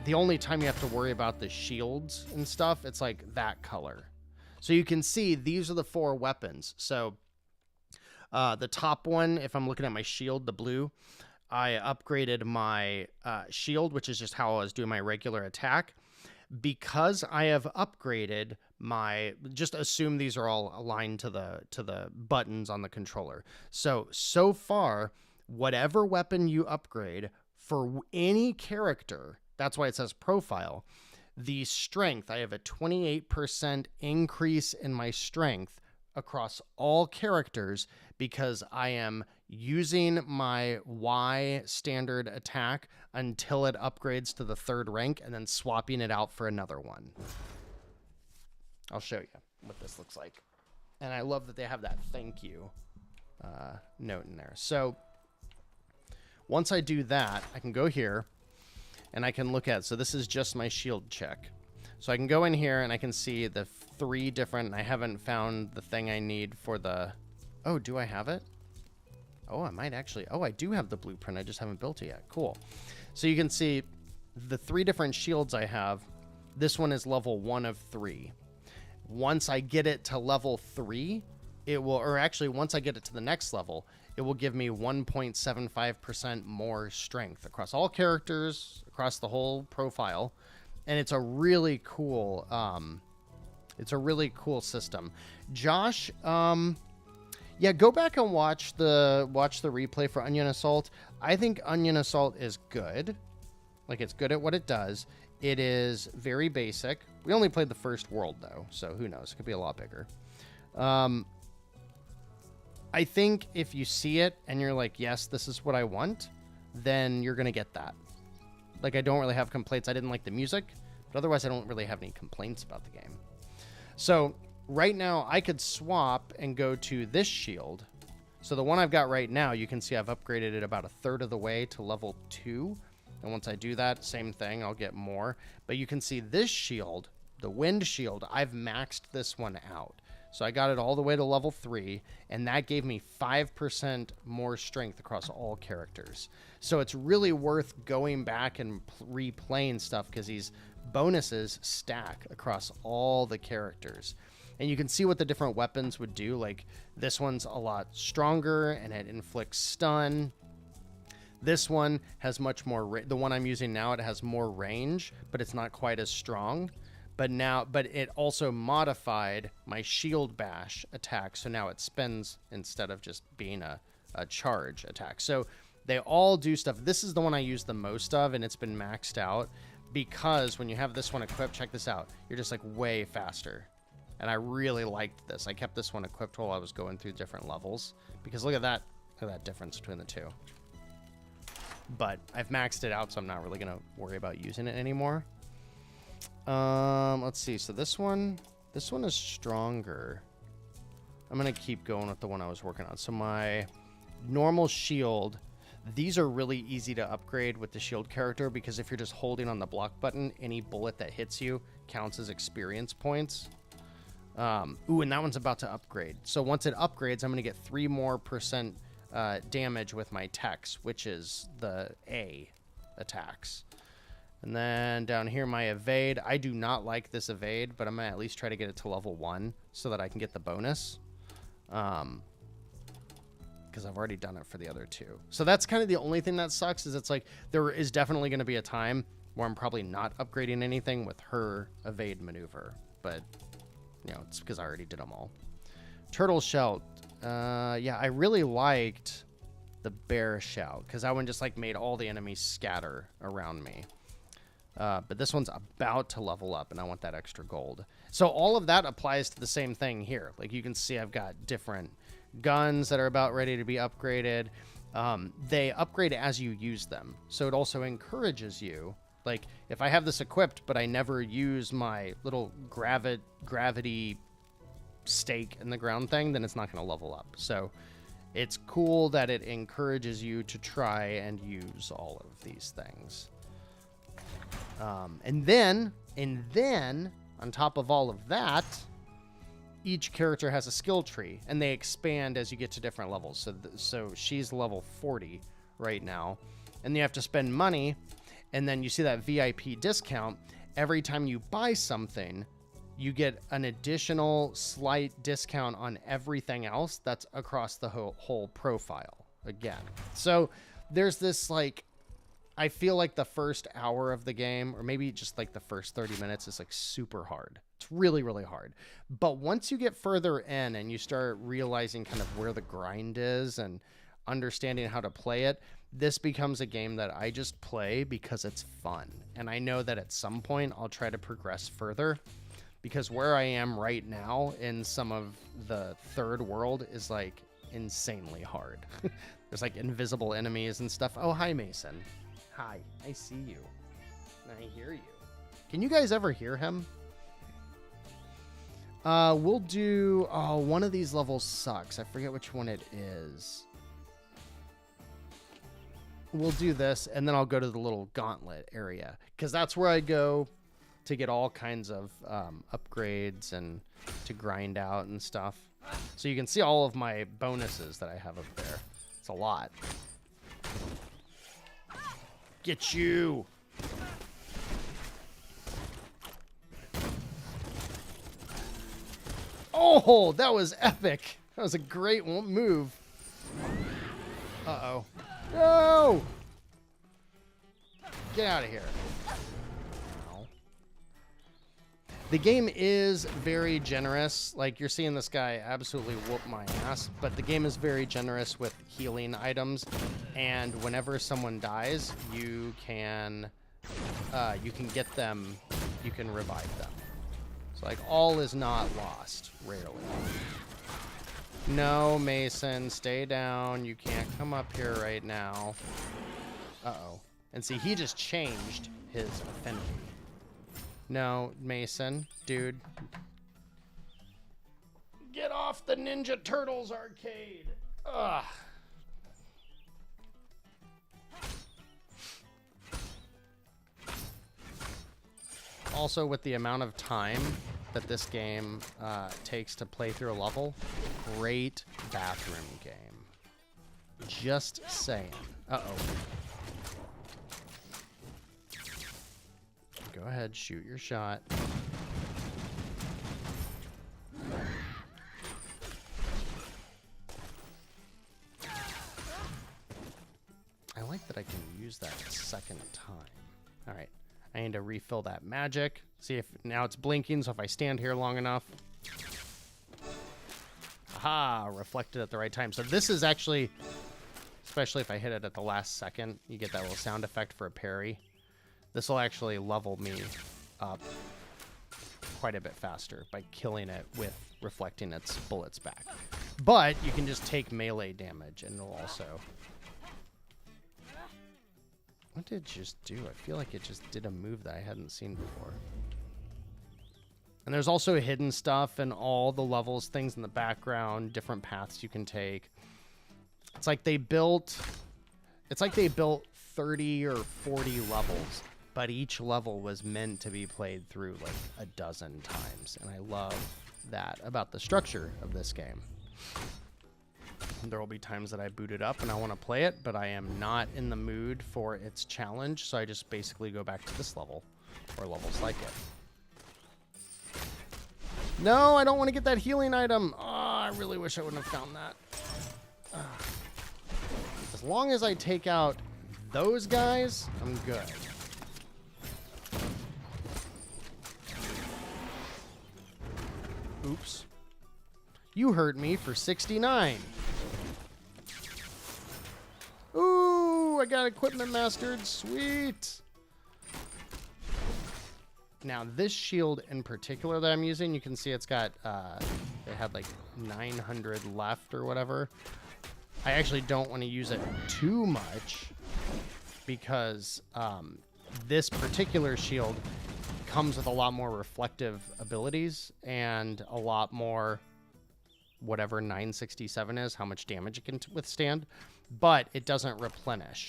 the only time you have to worry about the shields and stuff, it's like that color. So you can see these are the 4 weapons. So the top one, if I'm looking at my shield, the blue, I upgraded my shield, which is just how I was doing my regular attack. Because I have upgraded my, just assume these are all aligned to the buttons on the controller. So far, whatever weapon you upgrade for any character, that's why it says profile, the strength, I have a 28% increase in my strength across all characters because I am using my Y standard attack until it upgrades to the 3rd rank and then swapping it out for another one. I'll show you what this looks like. And I love that they have that thank you note in there. So once I do that, I can go here and I can look at, so this is just my shield check. So I can go in here and I can see the 3 different, I haven't found the thing I need for the, oh, do I have it? Oh, I might actually, oh, I do have the blueprint. I just haven't built it yet. Cool. So you can see the 3 different shields I have. This one is level 1 of 3. Once I get it to level 3, it will, or actually once I get it to the next level, it will give me 1.75% more strength across all characters, across the whole profile. And it's a really cool, system. Josh, yeah, go back and watch the replay for Onion Assault. I think Onion Assault is good. Like, it's good at what it does. It is very basic. We only played the first world, though, so who knows? It could be a lot bigger. I think if you see it and you're like, yes, this is what I want, then you're going to get that. Like, I don't really have complaints. I didn't like the music, but otherwise I don't really have any complaints about the game. So right now I could swap and go to this shield. So the one I've got right now, you can see I've upgraded it about 1/3 of the way to level 2. And once I do that, same thing, I'll get more. But you can see this shield, the wind shield, I've maxed this one out. So I got it all the way to level 3, and that gave me 5% more strength across all characters. So it's really worth going back and replaying stuff because these bonuses stack across all the characters. And you can see what the different weapons would do. Like, this one's a lot stronger, and it inflicts stun. This one has much more, the one I'm using now, it has more range, but it's not quite as strong. But it also modified my shield bash attack, so now it spins instead of just being a charge attack. So they all do stuff. This is the one I use the most of, and it's been maxed out because when you have this one equipped, check this out, you're just like way faster. And I really liked this. I kept this one equipped while I was going through different levels because look at that difference between the two. But I've maxed it out, so I'm not really going to worry about using it anymore. Let's see. So this one is stronger. I'm going to keep going with the one I was working on. So my normal shield, these are really easy to upgrade with the shield character because if you're just holding on the block button, any bullet that hits you counts as experience points. Ooh, and that one's about to upgrade. So once it upgrades, I'm going to get 3% more damage with my techs, which is the A attacks. And then down here, my evade. I do not like this evade, but I'm going to at least try to get it to level 1 so that I can get the bonus. Because I've already done it for the other 2. So that's kind of the only thing that sucks is it's like there is definitely going to be a time where I'm probably not upgrading anything with her evade maneuver. But, you know, it's because I already did them all. Turtle Shout. Yeah, I really liked the Bear Shout because that one just like made all the enemies scatter around me. But this one's about to level up, and I want that extra gold. So all of that applies to the same thing here. Like you can see I've got different guns that are about ready to be upgraded. They upgrade as you use them. So it also encourages you. Like if I have this equipped, but I never use my little gravity stake in the ground thing, then it's not going to level up. So it's cool that it encourages you to try and use all of these things. And then on top of all of that, each character has a skill tree, and they expand as you get to different levels. So she's level 40 right now, and you have to spend money, and then you see that VIP discount. Every time you buy something, you get an additional slight discount on everything else that's across the whole profile again. So there's this like, I feel like the first hour of the game, or maybe just like the first 30 minutes is like super hard. It's really, really hard. But once you get further in and you start realizing kind of where the grind is and understanding how to play it, this becomes a game that I just play because it's fun. And I know that at some point I'll try to progress further because where I am right now in some of the third world is like insanely hard. There's like invisible enemies and stuff. Oh, hi, Mason. Hi, I see you. I hear you. Can you guys ever hear him? We'll do... Oh, one of these levels sucks. I forget which one it is. We'll do this, and then I'll go to the little gauntlet area. Because that's where I go to get all kinds of upgrades and to grind out and stuff. So you can see all of my bonuses that I have up there. It's a lot. Get you! Oh, that was epic. That was a great move. Uh-oh. No! Get out of here. Ow. The game is very generous. Like, you're seeing this guy absolutely whoop my ass, but the game is very generous with healing items, and whenever someone dies, you can get them, you can revive them. So, like, all is not lost, rarely. No, Mason, stay down. You can't come up here right now. Uh-oh. And see, he just changed his affinity. No, Mason, dude. Get off the Ninja Turtles arcade. Ugh. Also, with the amount of time that this game takes to play through a level, great bathroom game. Just saying. Uh-oh. Go ahead, shoot your shot. I like that I can use that a second time. All right. I need to refill that magic. See if now it's blinking, so if I stand here long enough. Aha, reflected at the right time. So this is actually, especially if I hit it at the last second, you get that little sound effect for a parry. This will actually level me up quite a bit faster by killing it with reflecting its bullets back. But you can just take melee damage and it'll also... What did it just do? I feel like it just did a move that I hadn't seen before. And there's also hidden stuff in all the levels, things in the background, different paths you can take. It's like they built 30 or 40 levels, but each level was meant to be played through like a dozen times. And I love that about the structure of this game. There will be times that I boot it up and I want to play it, but I am not in the mood for its challenge, so I just basically go back to this level, or levels like it. No, I don't want to get that healing item. Oh, I really wish I wouldn't have found that. As long as I take out those guys, I'm good. Oops. You hurt me for 69. Ooh, I got equipment mastered. Sweet. Now, this shield in particular that I'm using, you can see it's got, it had like 900 left or whatever. I actually don't want to use it too much because this particular shield comes with a lot more reflective abilities and a lot more whatever 967 is, how much damage it can withstand, but it doesn't replenish.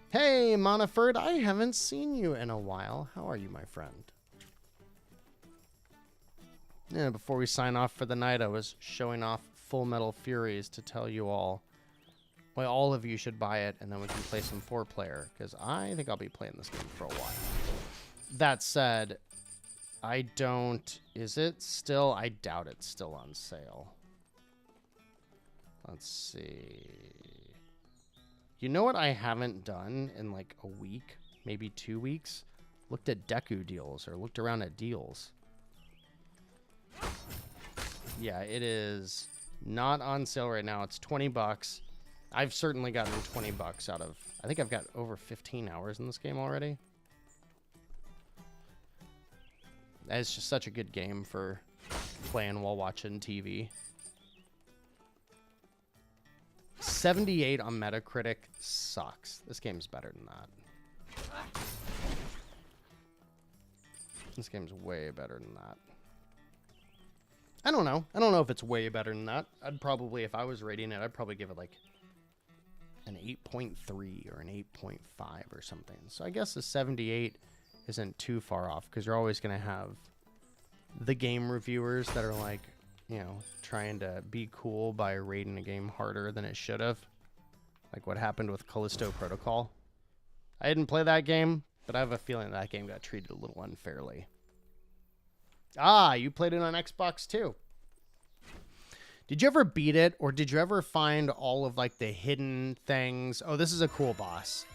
Hey, Moniford, I haven't seen you in a while. How are you, my friend? Yeah, before we sign off for the night, I was showing off Full Metal Furies to tell you all why all of you should buy it, and then we can play some 4-player, because I think I'll be playing this game for a while. That said, I don't... Is it still... I doubt it's still on sale. Let's see. You know what I haven't done in like a week, maybe 2 weeks? Looked at Deku deals or looked around at deals. Yeah, it is not on sale right now. It's 20 bucks. I've certainly gotten 20 bucks out of... I think I've got over 15 hours in this game already. It's just such a good game for playing while watching TV. 78 on Metacritic sucks. This game's better than that. This game's way better than that. I don't know. I don't know if it's way better than that. I'd probably, if I was rating it, I'd probably give it like an 8.3 or an 8.5 or something. So I guess a 78 isn't too far off, because you're always going to have the game reviewers that are like, you know, trying to be cool by rating a game harder than it should have. Like what happened with Callisto Protocol. I didn't play that game, but I have a feeling that game got treated a little unfairly. Ah, you played it on Xbox too. Did you ever beat it, or did you ever find all of like the hidden things? Oh, this is a cool boss.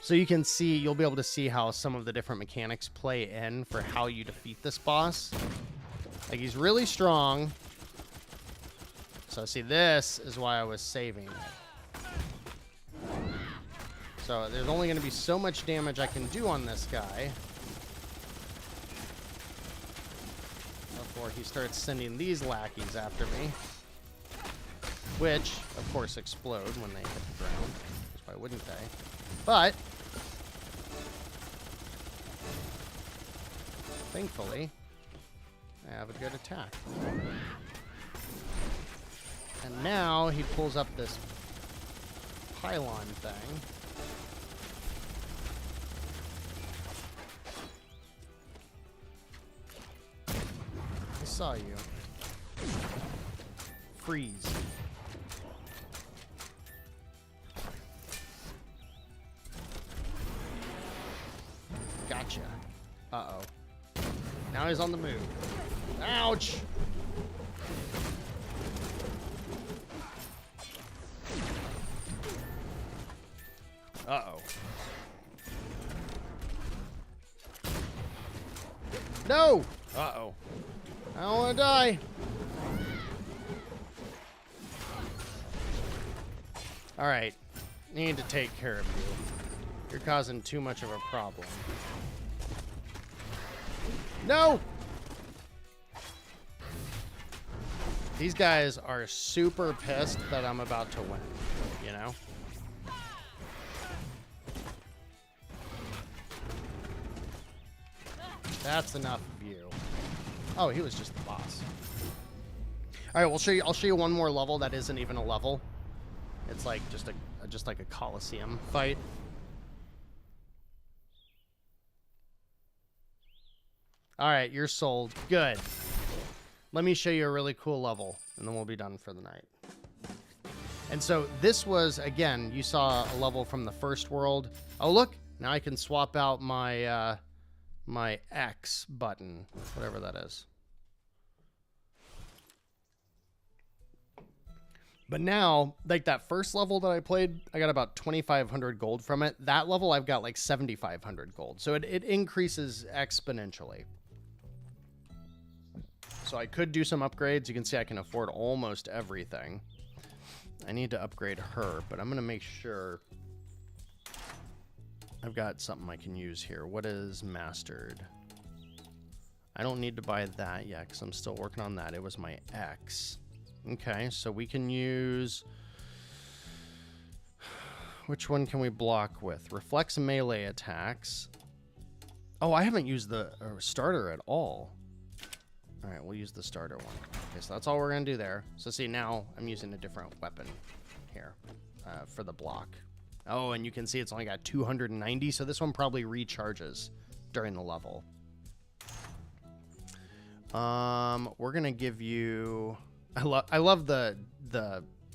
So you can see, you'll be able to see how some of the different mechanics play in for how you defeat this boss. Like, he's really strong. So see, this is why I was saving it. So there's only going to be so much damage I can do on this guy before he starts sending these lackeys after me. Which, of course, explode when they hit the ground. Because why wouldn't they? But, thankfully, I have a good attack. And now he pulls up this pylon thing. I saw you. Freeze. Gotcha. Uh-oh. Now he's on the move. Ouch! Uh-oh. No! Uh-oh. I don't want to die. Alright. Need to take care of you. You're causing too much of a problem. No! These guys are super pissed that I'm about to win, you know? That's enough of you. Oh, he was just the boss. All right, I'll show you one more level that isn't even a level. It's like just like a Coliseum fight. All right, you're sold. Good. Let me show you a really cool level, and then we'll be done for the night. And so this was, again, you saw a level from the first world. Oh, look, now I can swap out my my X button, whatever that is. But now, like that first level that I played, I got about 2,500 gold from it. That level, I've got like 7,500 gold. So it increases exponentially. So I could do some upgrades. You can see I can afford almost everything. I need to upgrade her, but I'm going to make sure I've got something I can use here. What is mastered? I don't need to buy that yet because I'm still working on that. It was my X. Okay, so we can use... Which one can we block with? Reflects melee attacks. Oh, I haven't used the starter at all. All right, we'll use the starter one. Okay, so that's all we're going to do there. So see, now I'm using a different weapon here for the block. Oh, and you can see it's only got 290, so this one probably recharges during the level. We're going to give you... I love the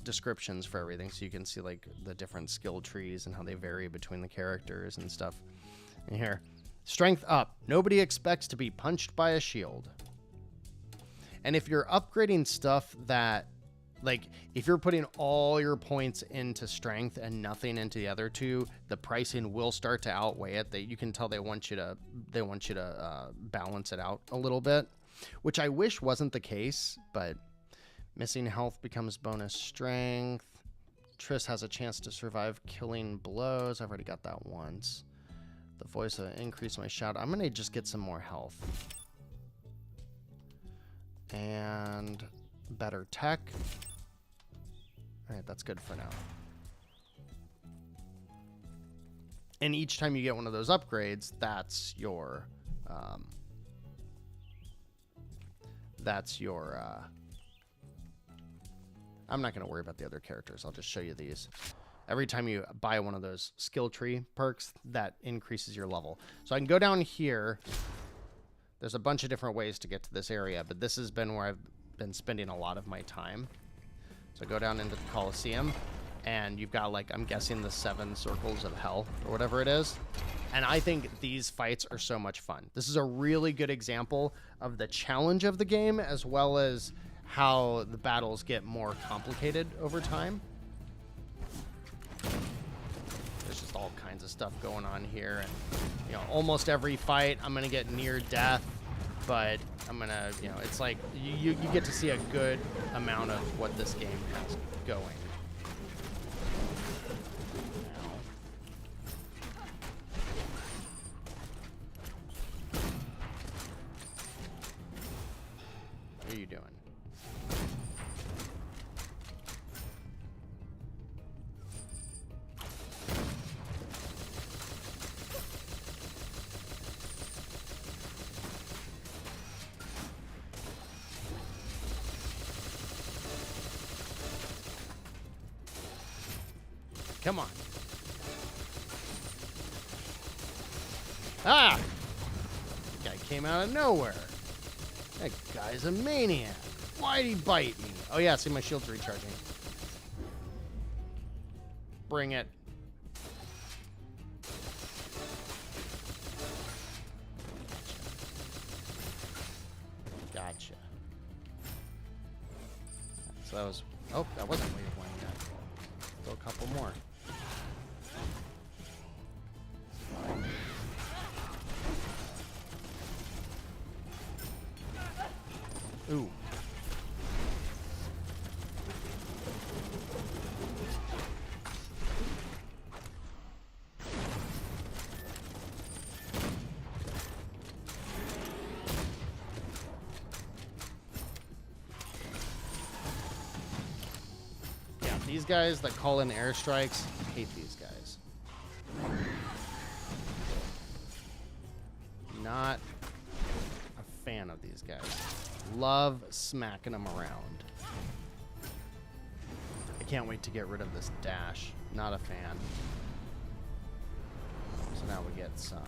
descriptions for everything, so you can see like the different skill trees and how they vary between the characters and stuff. And here, strength up. Nobody expects to be punched by a shield. And if you're upgrading stuff that, like, if you're putting all your points into strength and nothing into the other two, the pricing will start to outweigh it. You can tell they want you to balance it out a little bit, which I wish wasn't the case, but missing health becomes bonus strength. Triss has a chance to survive killing blows. I've already got that once. The voice increase my shout. I'm gonna just get some more health. And better tech. All right, that's good for now. And each time you get one of those upgrades, that's your I'm not going to worry about the other characters. I'll just show you these. Every time you buy one of those skill tree perks, that increases your level. So I can go down here. There's a bunch of different ways to get to this area, but this has been where I've been spending a lot of my time. So go down into the Coliseum. and you've got, like, I'm guessing the 7 circles of hell or whatever it is. And I think these fights are so much fun. This is a really good example of the challenge of the game, as well as how the battles get more complicated over time. There's just all kinds of stuff going on here. And, you know, almost every fight I'm going to get near death, but I'm going to, you know, it's like you get to see a good amount of what this game has going. What are you doing? Come on. Ah! That guy came out of nowhere. That guy's a maniac. Why'd he bite me? Oh yeah, see, my shield's recharging. Bring it. Gotcha. So that was... Oh, that wasn't what you were playing at. Still a couple more. Ooh. Yeah, these guys that call in airstrikes, hate these guys. Not a fan of these guys. Love smacking them around. I can't wait to get rid of this dash. Not a fan. So now we get some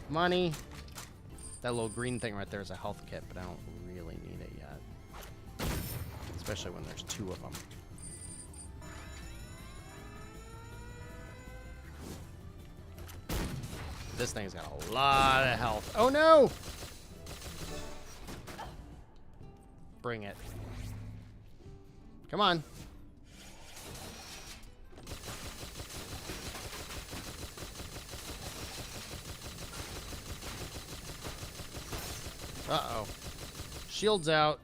money. That little green thing right there is a health kit, but I don't really need it yet. Especially when there's 2 of them. This thing's got a lot of health. Oh no! Bring it. Come on. Uh-oh. Shield's out.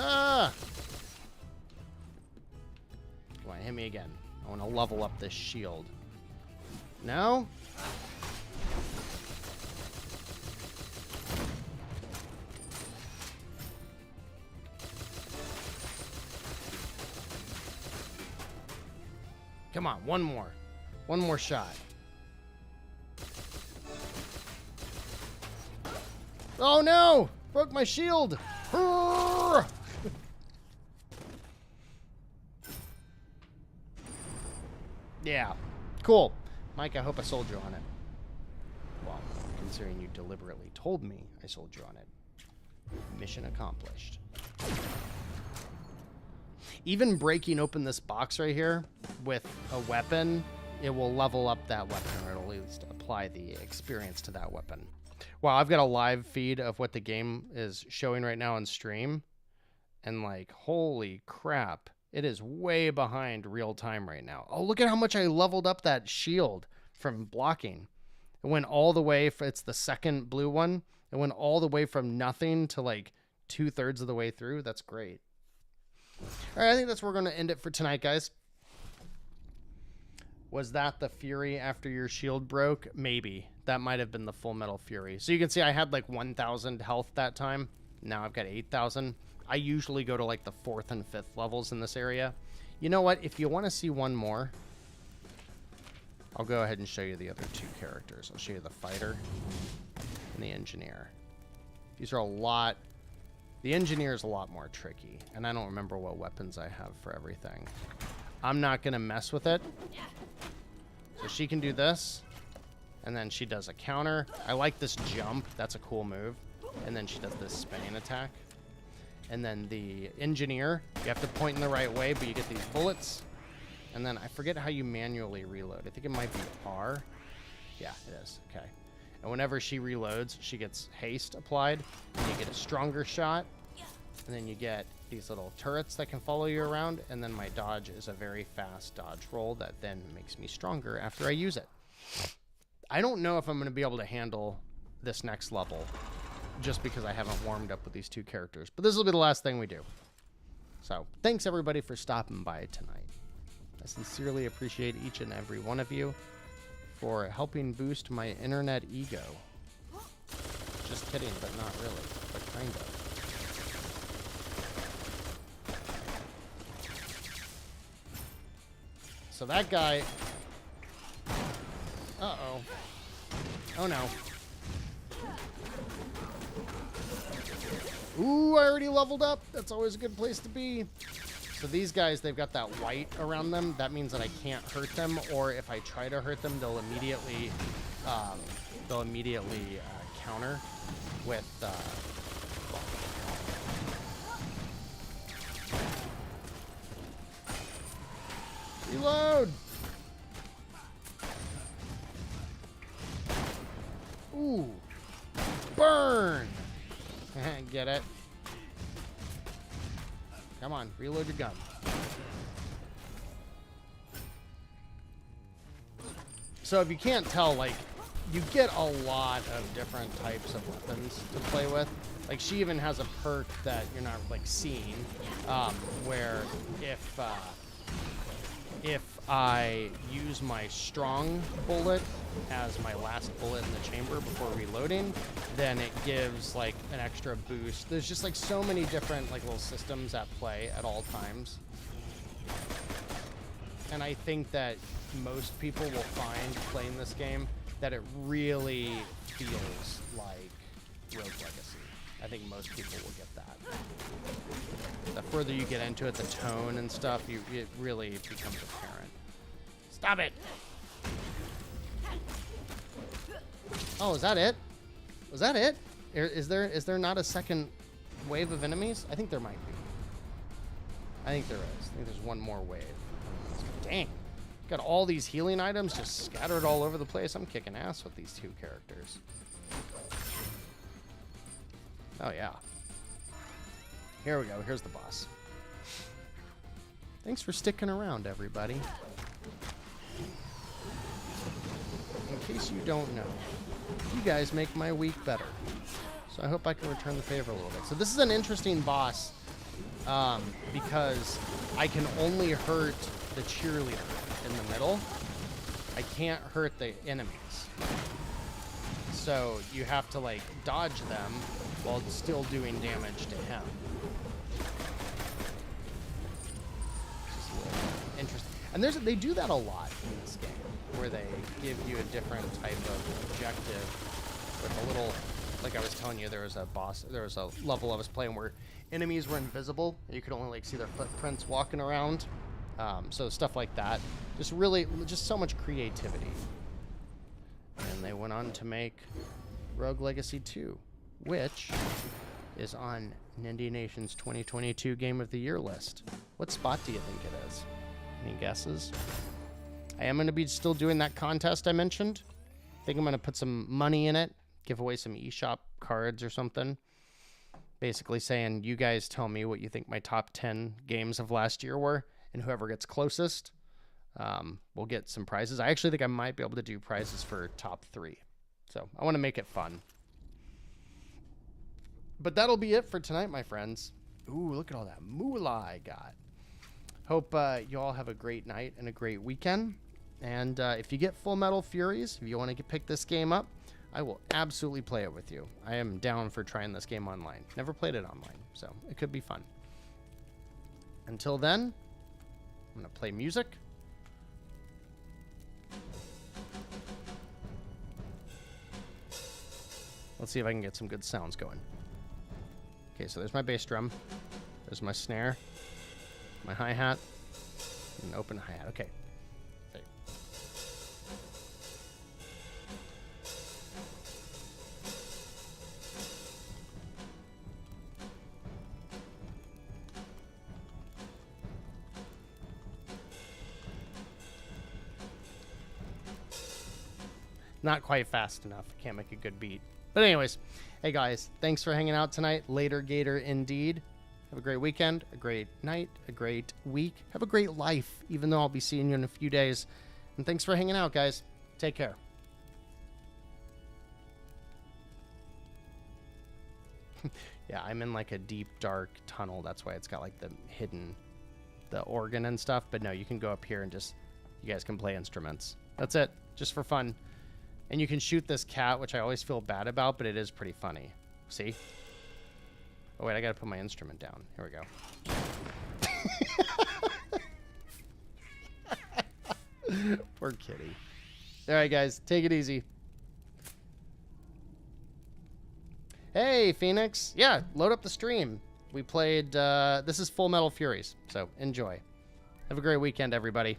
Ah! Come on, hit me again. I want to level up this shield. No? Come on, one more. One more shot. Oh no! Broke my shield! Yeah. Cool. Mike, I hope I sold you on it. Well, considering you deliberately told me I sold you on it. Mission accomplished. Even breaking open this box right here with a weapon, it will level up that weapon, or it'll at least apply the experience to that weapon. Wow, I've got a live feed of what the game is showing right now on stream. And like, holy crap. It is way behind real time right now. Oh, look at how much I leveled up that shield from blocking. It went all the way, it's the second blue one. It went all the way from nothing to like 2/3 of the way through. That's great. All right, I think that's where we're going to end it for tonight, guys. Was that the Fury after your shield broke? Maybe. That might have been the Full Metal Fury. So you can see I had like 1,000 health that time. Now I've got 8,000. I usually go to like the 4th and 5th levels in this area. You know what? If you want to see one more, I'll go ahead and show you the other 2 characters. I'll show you the fighter and the engineer. These are a lot The engineer is a lot more tricky, and I don't remember what weapons I have for everything. I'm not going to mess with it. So she can do this, and then she does a counter. I like this jump. That's a cool move. And then she does this spinning attack. And then the engineer, you have to point in the right way, but you get these bullets. And then I forget how you manually reload. I think it might be R. Yeah, it is. Okay. And whenever she reloads, she gets haste applied, and you get a stronger shot. And then you get these little turrets that can follow you around, and then my dodge is a very fast dodge roll that then makes me stronger after I use it. I don't know if I'm going to be able to handle this next level just because I haven't warmed up with these two characters, but this will be the last thing we do. So thanks everybody for stopping by tonight. I sincerely appreciate each and every one of you for helping boost my internet ego. Just kidding, but not really, but kind of. So that guy... Uh-oh. Oh, no. Ooh, I already leveled up. That's always a good place to be. So these guys, they've got that white around them. That means that I can't hurt them, or if I try to hurt them, they'll immediately counter with... Reload! Ooh. Burn! Get it? Come on, reload your gun. So if you can't tell, like, you get a lot of different types of weapons to play with. Like, she even has a perk that you're not, like, seeing, where if I use my strong bullet as my last bullet in the chamber before reloading, then it gives like an extra boost. There's just like so many different like little systems at play at all times. And I think that most people will find playing this game that it really feels like Rogue Legacy. I think most people will get that. The further you get into it, the tone and stuff, it really becomes apparent. Stop it! Oh, is that it? Was that it? Is there not a second wave of enemies? I think there might be. I think there is. I think there's one more wave. Dang. Got all these healing items just scattered all over the place. I'm kicking ass with these two characters. Oh, yeah. Here we go. Here's the boss. Thanks for sticking around, everybody. In case you don't know, you guys make my week better. So I hope I can return the favor a little bit. So this is an interesting boss because I can only hurt the cheerleader in the middle. I can't hurt the enemies. So you have to like dodge them while still doing damage to him. Just a little interesting. And they do that a lot in this game, where they give you a different type of objective with a little, like I was telling you, there was a level I was playing where enemies were invisible. You could only like see their footprints walking around. So stuff like that. Just so much creativity. And they went on to make Rogue Legacy 2, which is on Nindie Nation's 2022 Game of the Year list. What spot do you think it is? Any guesses? I am going to be still doing that contest I mentioned. I think I'm going to put some money in it, give away some eShop cards or something. Basically saying, you guys tell me what you think my top 10 games of last year were, and whoever gets closest will get some prizes. I actually think I might be able to do prizes for top 3. So I want to make it fun. But that'll be it for tonight, my friends. Ooh, look at all that moolah I got. Hope you all have a great night and a great weekend. And if you get Full Metal Furies, if you want to pick this game up, I will absolutely play it with you. I am down for trying this game online. Never played it online, so it could be fun. Until then, I'm going to play music. Let's see if I can get some good sounds going. Okay, so there's my bass drum. There's my snare. My hi-hat. An open hi-hat. Okay. There. Not quite fast enough. Can't make a good beat. But anyways, hey guys, thanks for hanging out tonight. Later, Gator, indeed. Have a great weekend, a great night, a great week. Have a great life, even though I'll be seeing you in a few days. And thanks for hanging out, guys. Take care. Yeah, I'm in like a deep, dark tunnel. That's why it's got like the organ and stuff. But no, you can go up here and just, you guys can play instruments. That's it, just for fun. And you can shoot this cat, which I always feel bad about, but it is pretty funny. See? Oh, wait, I gotta put my instrument down. Here we go. Poor kitty. All right, guys, take it easy. Hey, Phoenix. Yeah, load up the stream. We played, this is Full Metal Furies, so enjoy. Have a great weekend, everybody.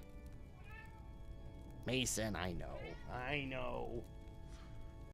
Mason, I know.